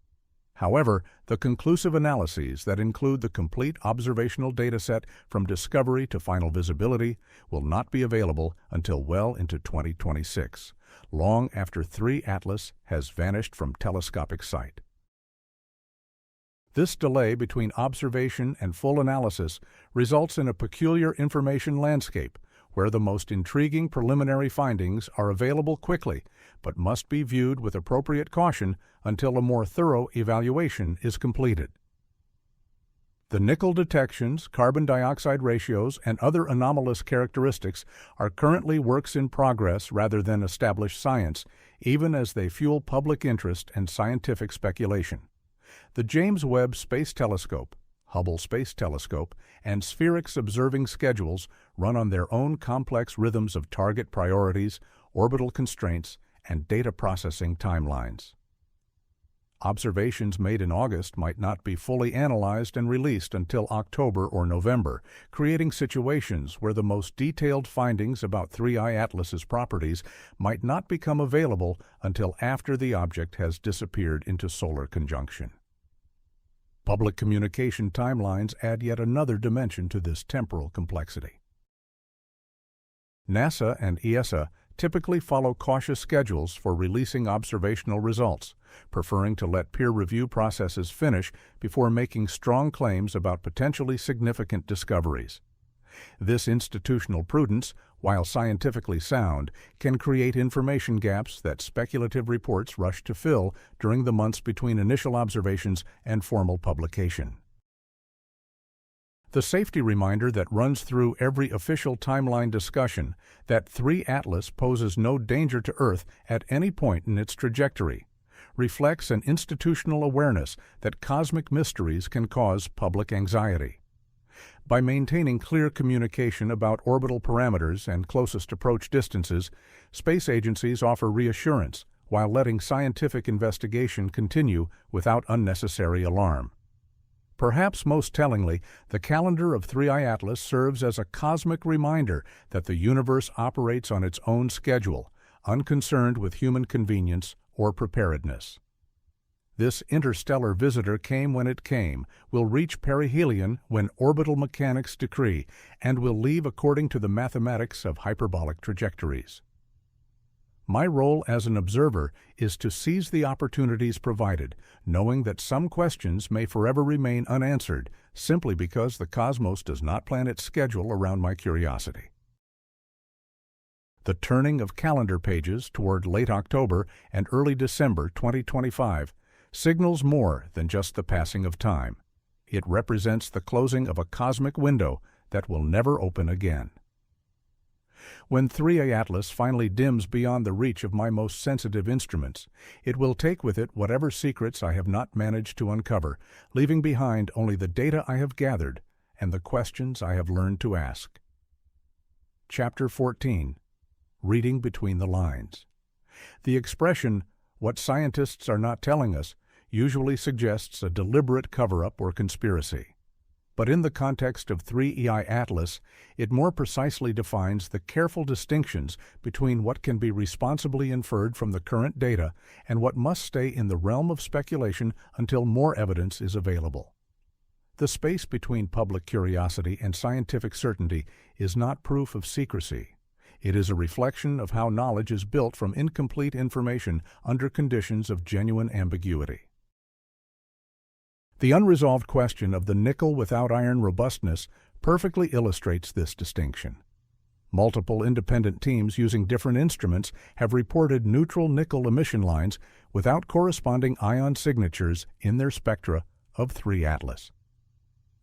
[SPEAKER 1] However, the conclusive analyses that include the complete observational dataset from discovery to final visibility will not be available until well into 2026, long after 3 Atlas has vanished from telescopic sight. This delay between observation and full analysis results in a peculiar information landscape where the most intriguing preliminary findings are available quickly but must be viewed with appropriate caution until a more thorough evaluation is completed. The nickel detections, carbon dioxide ratios, and other anomalous characteristics are currently works in progress rather than established science, even as they fuel public interest and scientific speculation. The James Webb Space Telescope, Hubble Space Telescope, and Spherix observing schedules run on their own complex rhythms of target priorities, orbital constraints, and data processing timelines. Observations made in August might not be fully analyzed and released until October or November, creating situations where the most detailed findings about 3I Atlas's properties might not become available until after the object has disappeared into solar conjunction. Public communication timelines add yet another dimension to this temporal complexity. NASA and ESA typically follow cautious schedules for releasing observational results, preferring to let peer review processes finish before making strong claims about potentially significant discoveries. This institutional prudence, while scientifically sound, can create information gaps that speculative reports rush to fill during the months between initial observations and formal publication. The safety reminder that runs through every official timeline discussion that 3 Atlas poses no danger to Earth at any point in its trajectory reflects an institutional awareness that cosmic mysteries can cause public anxiety. By maintaining clear communication about orbital parameters and closest approach distances, space agencies offer reassurance while letting scientific investigation continue without unnecessary alarm. Perhaps most tellingly, the calendar of 3I Atlas serves as a cosmic reminder that the universe operates on its own schedule, unconcerned with human convenience or preparedness. This interstellar visitor came when it came, will reach perihelion when orbital mechanics decree, and will leave according to the mathematics of hyperbolic trajectories. My role as an observer is to seize the opportunities provided, knowing that some questions may forever remain unanswered simply because the cosmos does not plan its schedule around my curiosity. The turning of calendar pages toward late October and early December 2025 signals more than just the passing of time. It represents the closing of a cosmic window that will never open again. When 3A Atlas finally dims beyond the reach of my most sensitive instruments, it will take with it whatever secrets I have not managed to uncover, leaving behind only the data I have gathered and the questions I have learned to ask. Chapter 14. Reading Between the Lines. The expression, "what scientists are not telling us," usually suggests a deliberate cover-up or conspiracy. But in the context of 3EI Atlas, it more precisely defines the careful distinctions between what can be responsibly inferred from the current data and what must stay in the realm of speculation until more evidence is available. The space between public curiosity and scientific certainty is not proof of secrecy. It is a reflection of how knowledge is built from incomplete information under conditions of genuine ambiguity. The unresolved question of the nickel without iron robustness perfectly illustrates this distinction. Multiple independent teams using different instruments have reported neutral nickel emission lines without corresponding ion signatures in their spectra of 3 Atlas.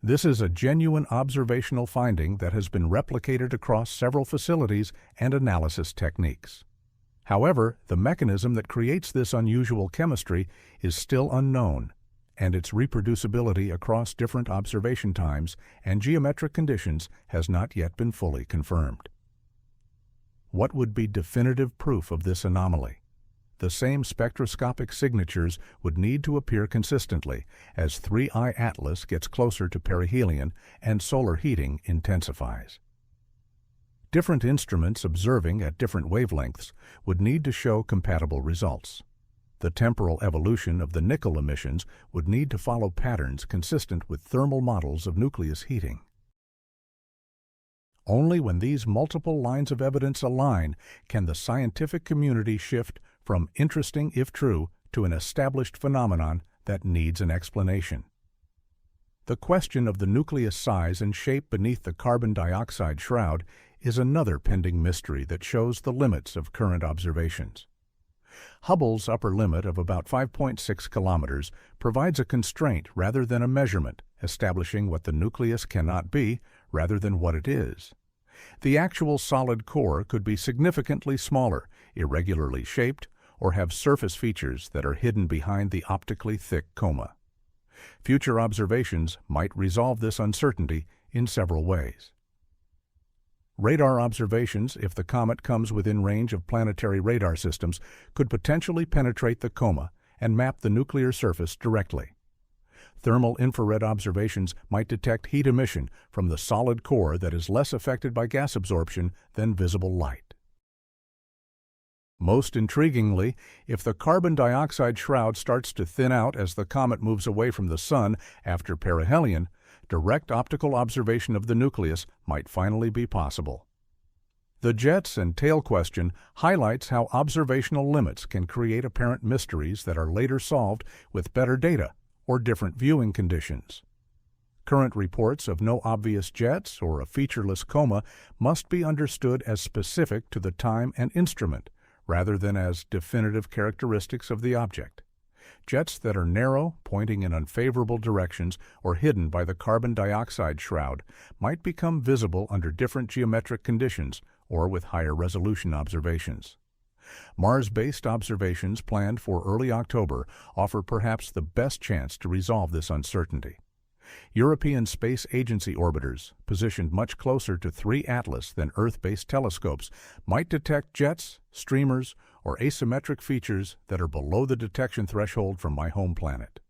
[SPEAKER 1] This is a genuine observational finding that has been replicated across several facilities and analysis techniques. However, the mechanism that creates this unusual chemistry is still unknown, and its reproducibility across different observation times and geometric conditions has not yet been fully confirmed. What would be definitive proof of this anomaly? The same spectroscopic signatures would need to appear consistently as 3I Atlas gets closer to perihelion and solar heating intensifies. Different instruments observing at different wavelengths would need to show compatible results. The temporal evolution of the nickel emissions would need to follow patterns consistent with thermal models of nucleus heating. Only when these multiple lines of evidence align can the scientific community shift from interesting if true to an established phenomenon that needs an explanation. The question of the nucleus size and shape beneath the carbon dioxide shroud is another pending mystery that shows the limits of current observations. Hubble's upper limit of about 5.6 kilometers provides a constraint rather than a measurement, establishing what the nucleus cannot be rather than what it is. The actual solid core could be significantly smaller, irregularly shaped, or have surface features that are hidden behind the optically thick coma. Future observations might resolve this uncertainty in several ways. Radar observations, if the comet comes within range of planetary radar systems, could potentially penetrate the coma and map the nuclear surface directly. Thermal infrared observations might detect heat emission from the solid core that is less affected by gas absorption than visible light. Most intriguingly, if the carbon dioxide shroud starts to thin out as the comet moves away from the Sun after perihelion, direct optical observation of the nucleus might finally be possible. The jets and tail question highlights how observational limits can create apparent mysteries that are later solved with better data or different viewing conditions. Current reports of no obvious jets or a featureless coma must be understood as specific to the time and instrument, rather than as definitive characteristics of the object. Jets that are narrow, pointing in unfavorable directions, or hidden by the carbon dioxide shroud might become visible under different geometric conditions or with higher resolution observations. Mars-based observations planned for early October offer perhaps the best chance to resolve this uncertainty. European Space Agency orbiters, positioned much closer to 3 Atlas than Earth-based telescopes, might detect jets, streamers, or asymmetric features that are below the detection threshold from my home planet.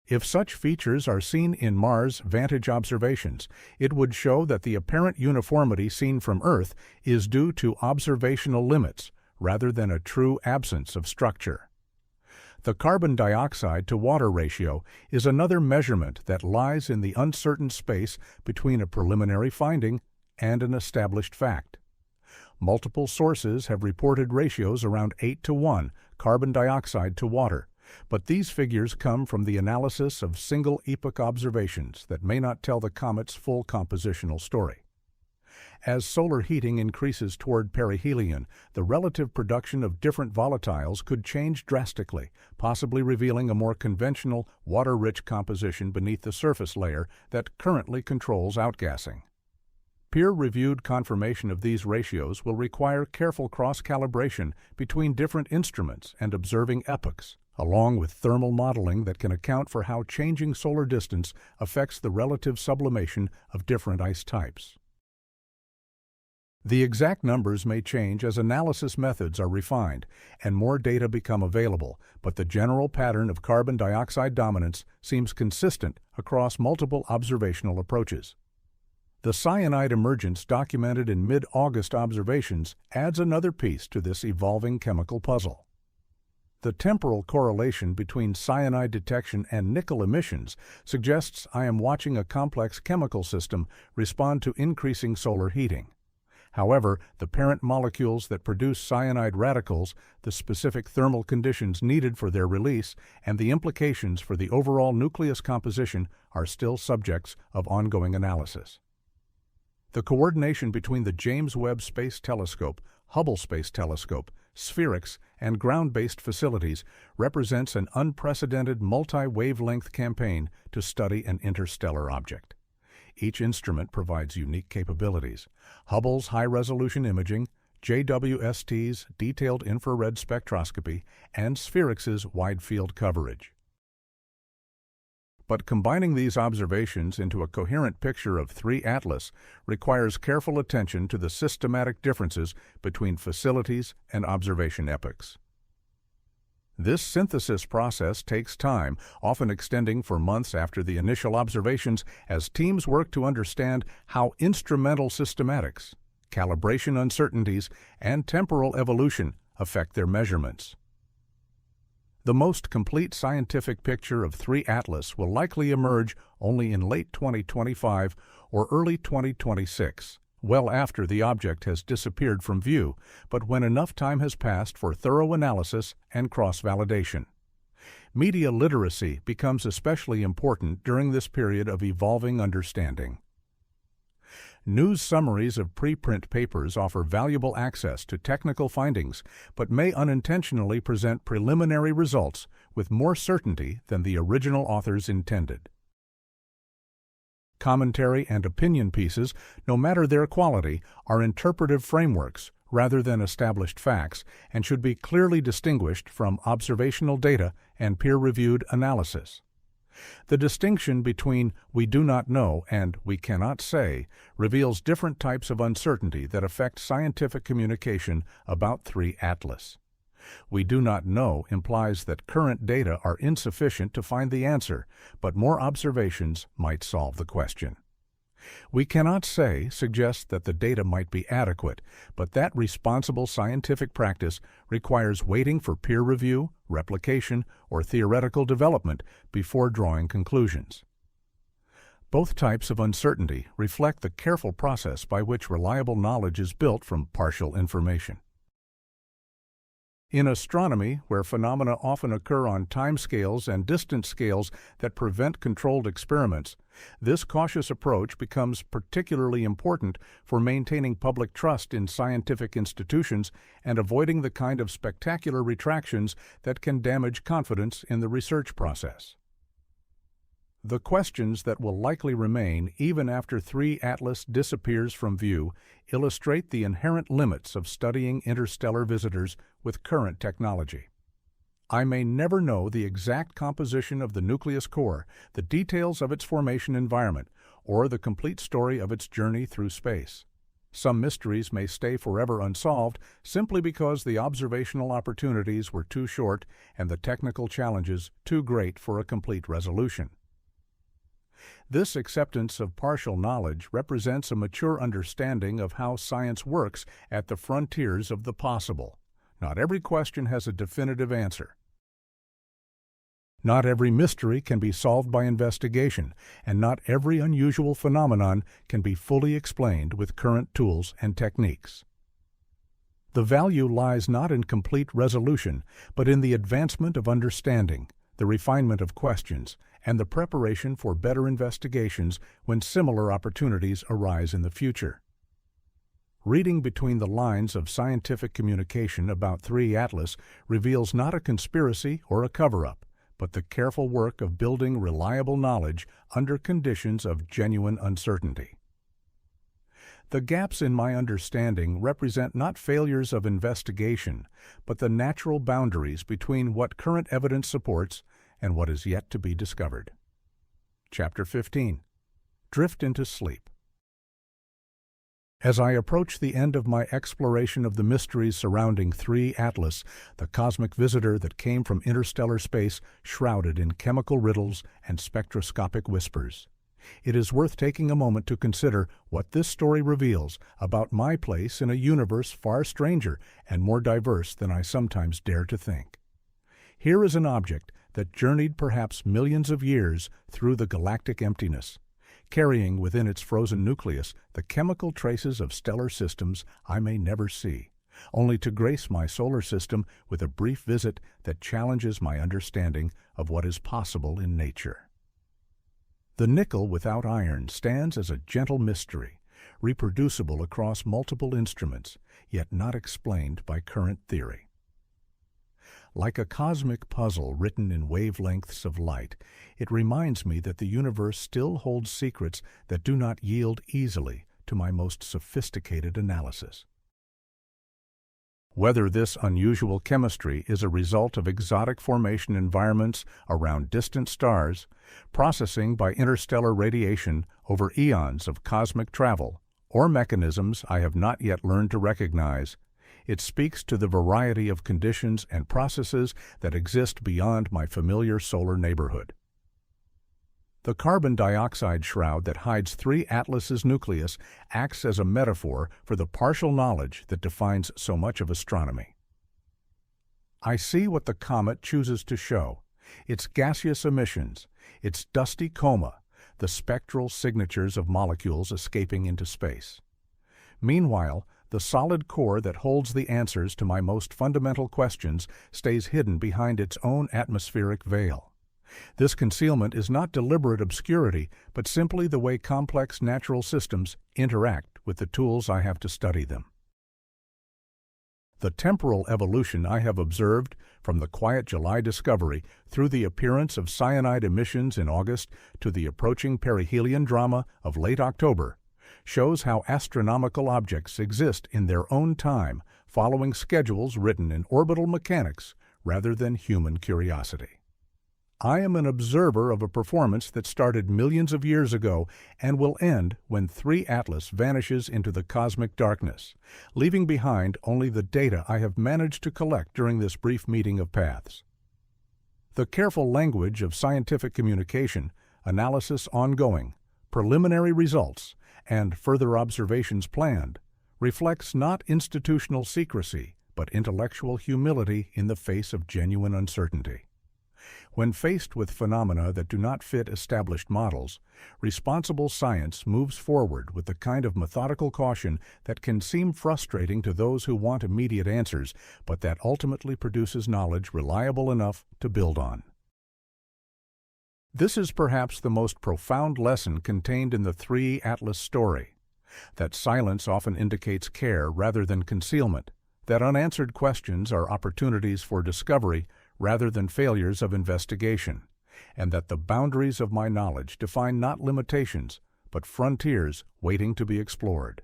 [SPEAKER 1] If such features are seen in Mars Vantage observations, it would show that the apparent uniformity seen from Earth is due to observational limits rather than a true absence of structure. The carbon dioxide to water ratio is another measurement that lies in the uncertain space between a preliminary finding and an established fact. Multiple sources have reported ratios around 8:1 carbon dioxide to water, but these figures come from the analysis of single-epoch observations that may not tell the comet's full compositional story. As solar heating increases toward perihelion, the relative production of different volatiles could change drastically, possibly revealing a more conventional, water-rich composition beneath the surface layer that currently controls outgassing. Peer-reviewed confirmation of these ratios will require careful cross-calibration between different instruments and observing epochs, along with thermal modeling that can account for how changing solar distance affects the relative sublimation of different ice types. The exact numbers may change as analysis methods are refined and more data become available, but the general pattern of carbon dioxide dominance seems consistent across multiple observational approaches. The cyanide emergence documented in mid-August observations adds another piece to this evolving chemical puzzle. The temporal correlation between cyanide detection and nickel emissions suggests I am watching a complex chemical system respond to increasing solar heating. However, the parent molecules that produce cyanide radicals, the specific thermal conditions needed for their release, and the implications for the overall nucleus composition are still subjects of ongoing analysis. The coordination between the James Webb Space Telescope, Hubble Space Telescope, SPHERICS, and ground-based facilities represents an unprecedented multi-wavelength campaign to study an interstellar object. Each instrument provides unique capabilities. Hubble's high-resolution imaging, JWST's detailed infrared spectroscopy, and SPHERICS's wide-field coverage. But combining these observations into a coherent picture of 3 Atlas requires careful attention to the systematic differences between facilities and observation epochs. This synthesis process takes time, often extending for months after the initial observations, as teams work to understand how instrumental systematics, calibration uncertainties, and temporal evolution affect their measurements. The most complete scientific picture of 3 Atlas will likely emerge only in late 2025 or early 2026, well after the object has disappeared from view, but when enough time has passed for thorough analysis and cross-validation. Media literacy becomes especially important during this period of evolving understanding. News summaries of preprint papers offer valuable access to technical findings, but may unintentionally present preliminary results with more certainty than the original authors intended. Commentary and opinion pieces, no matter their quality, are interpretive frameworks rather than established facts and should be clearly distinguished from observational data and peer-reviewed analysis. The distinction between "we do not know" and "we cannot say" reveals different types of uncertainty that affect scientific communication about 3 Atlas. "We do not know" implies that current data are insufficient to find the answer, but more observations might solve the question. "We cannot say" suggests that the data might be adequate, but that responsible scientific practice requires waiting for peer review, replication, or theoretical development before drawing conclusions. Both types of uncertainty reflect the careful process by which reliable knowledge is built from partial information. In astronomy, where phenomena often occur on timescales and distance scales that prevent controlled experiments, this cautious approach becomes particularly important for maintaining public trust in scientific institutions and avoiding the kind of spectacular retractions that can damage confidence in the research process. The questions that will likely remain even after 3 Atlas disappears from view illustrate the inherent limits of studying interstellar visitors with current technology. I may never know the exact composition of the nucleus core, the details of its formation environment, or the complete story of its journey through space. Some mysteries may stay forever unsolved simply because the observational opportunities were too short and the technical challenges too great for a complete resolution. This acceptance of partial knowledge represents a mature understanding of how science works at the frontiers of the possible. Not every question has a definitive answer. Not every mystery can be solved by investigation, and not every unusual phenomenon can be fully explained with current tools and techniques. The value lies not in complete resolution, but in the advancement of understanding, the refinement of questions, and the preparation for better investigations when similar opportunities arise in the future. Reading between the lines of scientific communication about 3 Atlas reveals not a conspiracy or a cover-up, but the careful work of building reliable knowledge under conditions of genuine uncertainty. The gaps in my understanding represent not failures of investigation, but the natural boundaries between what current evidence supports and what is yet to be discovered. Chapter 15. Drift into Sleep. As I approach the end of my exploration of the mysteries surrounding 3 Atlas, the cosmic visitor that came from interstellar space shrouded in chemical riddles and spectroscopic whispers, it is worth taking a moment to consider what this story reveals about my place in a universe far stranger and more diverse than I sometimes dare to think. Here is an object that journeyed perhaps millions of years through the galactic emptiness, carrying within its frozen nucleus the chemical traces of stellar systems I may never see, only to grace my solar system with a brief visit that challenges my understanding of what is possible in nature. The nickel without iron stands as a gentle mystery, reproducible across multiple instruments, yet not explained by current theory. Like a cosmic puzzle written in wavelengths of light, it reminds me that the universe still holds secrets that do not yield easily to my most sophisticated analysis. Whether this unusual chemistry is a result of exotic formation environments around distant stars, processing by interstellar radiation over eons of cosmic travel, or mechanisms I have not yet learned to recognize, it speaks to the variety of conditions and processes that exist beyond my familiar solar neighborhood. The carbon dioxide shroud that hides 3 Atlas's nucleus acts as a metaphor for the partial knowledge that defines so much of astronomy. I see what the comet chooses to show: its gaseous emissions, its dusty coma, the spectral signatures of molecules escaping into space. Meanwhile, the solid core that holds the answers to my most fundamental questions stays hidden behind its own atmospheric veil. This concealment is not deliberate obscurity, but simply the way complex natural systems interact with the tools I have to study them. The temporal evolution I have observed, from the quiet July discovery through the appearance of cyanide emissions in August to the approaching perihelion drama of late October, shows how astronomical objects exist in their own time, following schedules written in orbital mechanics rather than human curiosity. I am an observer of a performance that started millions of years ago and will end when 3 Atlas vanishes into the cosmic darkness, leaving behind only the data I have managed to collect during this brief meeting of paths. The careful language of scientific communication, analysis ongoing, preliminary results, and further observations planned, reflects not institutional secrecy, but intellectual humility in the face of genuine uncertainty. When faced with phenomena that do not fit established models, responsible science moves forward with the kind of methodical caution that can seem frustrating to those who want immediate answers, but that ultimately produces knowledge reliable enough to build on. This is perhaps the most profound lesson contained in the 3 Atlas story, that silence often indicates care rather than concealment, that unanswered questions are opportunities for discovery rather than failures of investigation, and that the boundaries of my knowledge define not limitations, but frontiers waiting to be explored.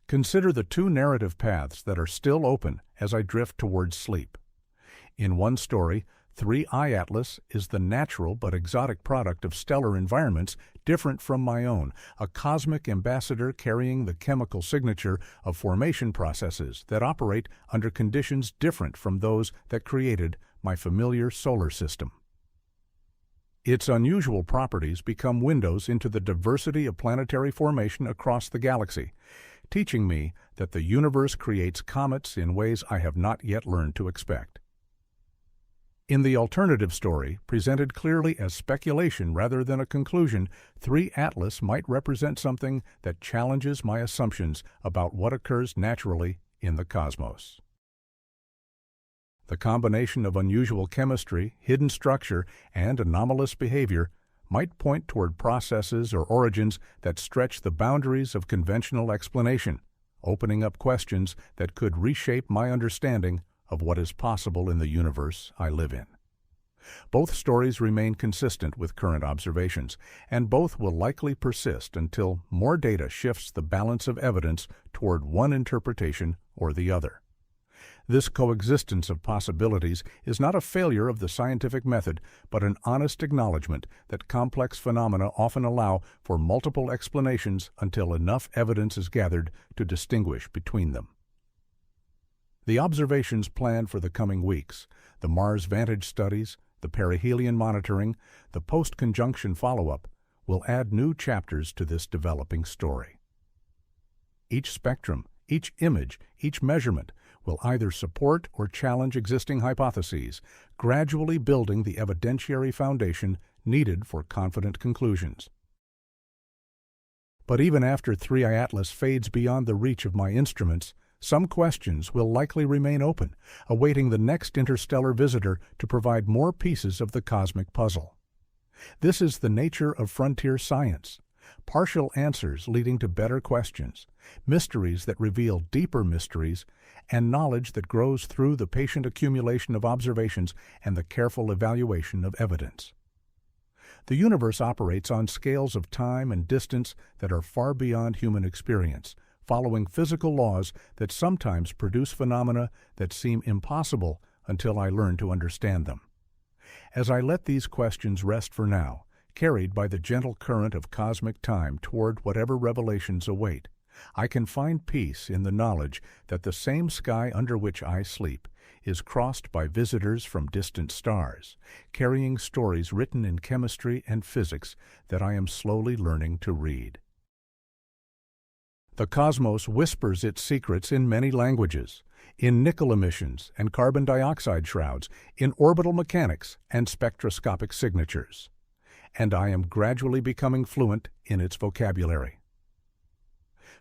[SPEAKER 1] Consider the 2 narrative paths that are still open as I drift towards sleep. In one story, 3I Atlas is the natural but exotic product of stellar environments different from my own, a cosmic ambassador carrying the chemical signature of formation processes that operate under conditions different from those that created my familiar solar system. Its unusual properties become windows into the diversity of planetary formation across the galaxy, teaching me that the universe creates comets in ways I have not yet learned to expect. In the alternative story, presented clearly as speculation rather than a conclusion, 3 Atlas might represent something that challenges my assumptions about what occurs naturally in the cosmos. The combination of unusual chemistry, hidden structure, and anomalous behavior might point toward processes or origins that stretch the boundaries of conventional explanation, opening up questions that could reshape my understanding of what is possible in the universe I live in. Both stories remain consistent with current observations, and both will likely persist until more data shifts the balance of evidence toward one interpretation or the other. This coexistence of possibilities is not a failure of the scientific method, but an honest acknowledgement that complex phenomena often allow for multiple explanations until enough evidence is gathered to distinguish between them. The observations planned for the coming weeks, the Mars Vantage studies, the perihelion monitoring, the post-conjunction follow-up, will add new chapters to this developing story. Each spectrum, each image, each measurement will either support or challenge existing hypotheses, gradually building the evidentiary foundation needed for confident conclusions. But even after 3I Atlas fades beyond the reach of my instruments, some questions will likely remain open, awaiting the next interstellar visitor to provide more pieces of the cosmic puzzle. This is the nature of frontier science: partial answers leading to better questions, mysteries that reveal deeper mysteries, and knowledge that grows through the patient accumulation of observations and the careful evaluation of evidence. The universe operates on scales of time and distance that are far beyond human experience, following physical laws that sometimes produce phenomena that seem impossible until I learn to understand them. As I let these questions rest for now, carried by the gentle current of cosmic time toward whatever revelations await, I can find peace in the knowledge that the same sky under which I sleep is crossed by visitors from distant stars, carrying stories written in chemistry and physics that I am slowly learning to read. The cosmos whispers its secrets in many languages, in nickel emissions and carbon dioxide shrouds, in orbital mechanics and spectroscopic signatures, and I am gradually becoming fluent in its vocabulary.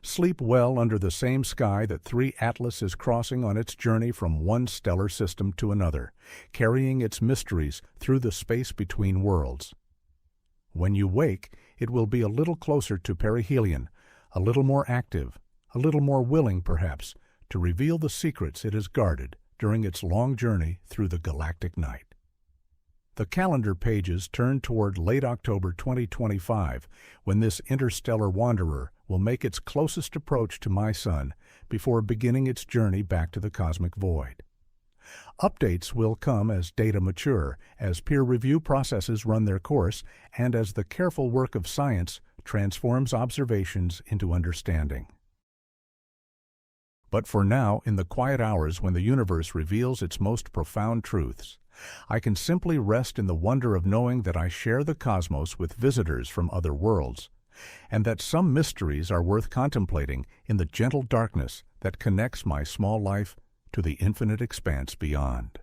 [SPEAKER 1] Sleep well under the same sky that 3 Atlas is crossing on its journey from one stellar system to another, carrying its mysteries through the space between worlds. When you wake, it will be a little closer to perihelion, a little more active, a little more willing, perhaps, to reveal the secrets it has guarded during its long journey through the galactic night. The calendar pages turn toward late October 2025, when this interstellar wanderer will make its closest approach to my sun before beginning its journey back to the cosmic void. Updates will come as data mature, as peer review processes run their course, and as the careful work of science transforms observations into understanding. But for now, in the quiet hours when the universe reveals its most profound truths, I can simply rest in the wonder of knowing that I share the cosmos with visitors from other worlds, and that some mysteries are worth contemplating in the gentle darkness that connects my small life to the infinite expanse beyond.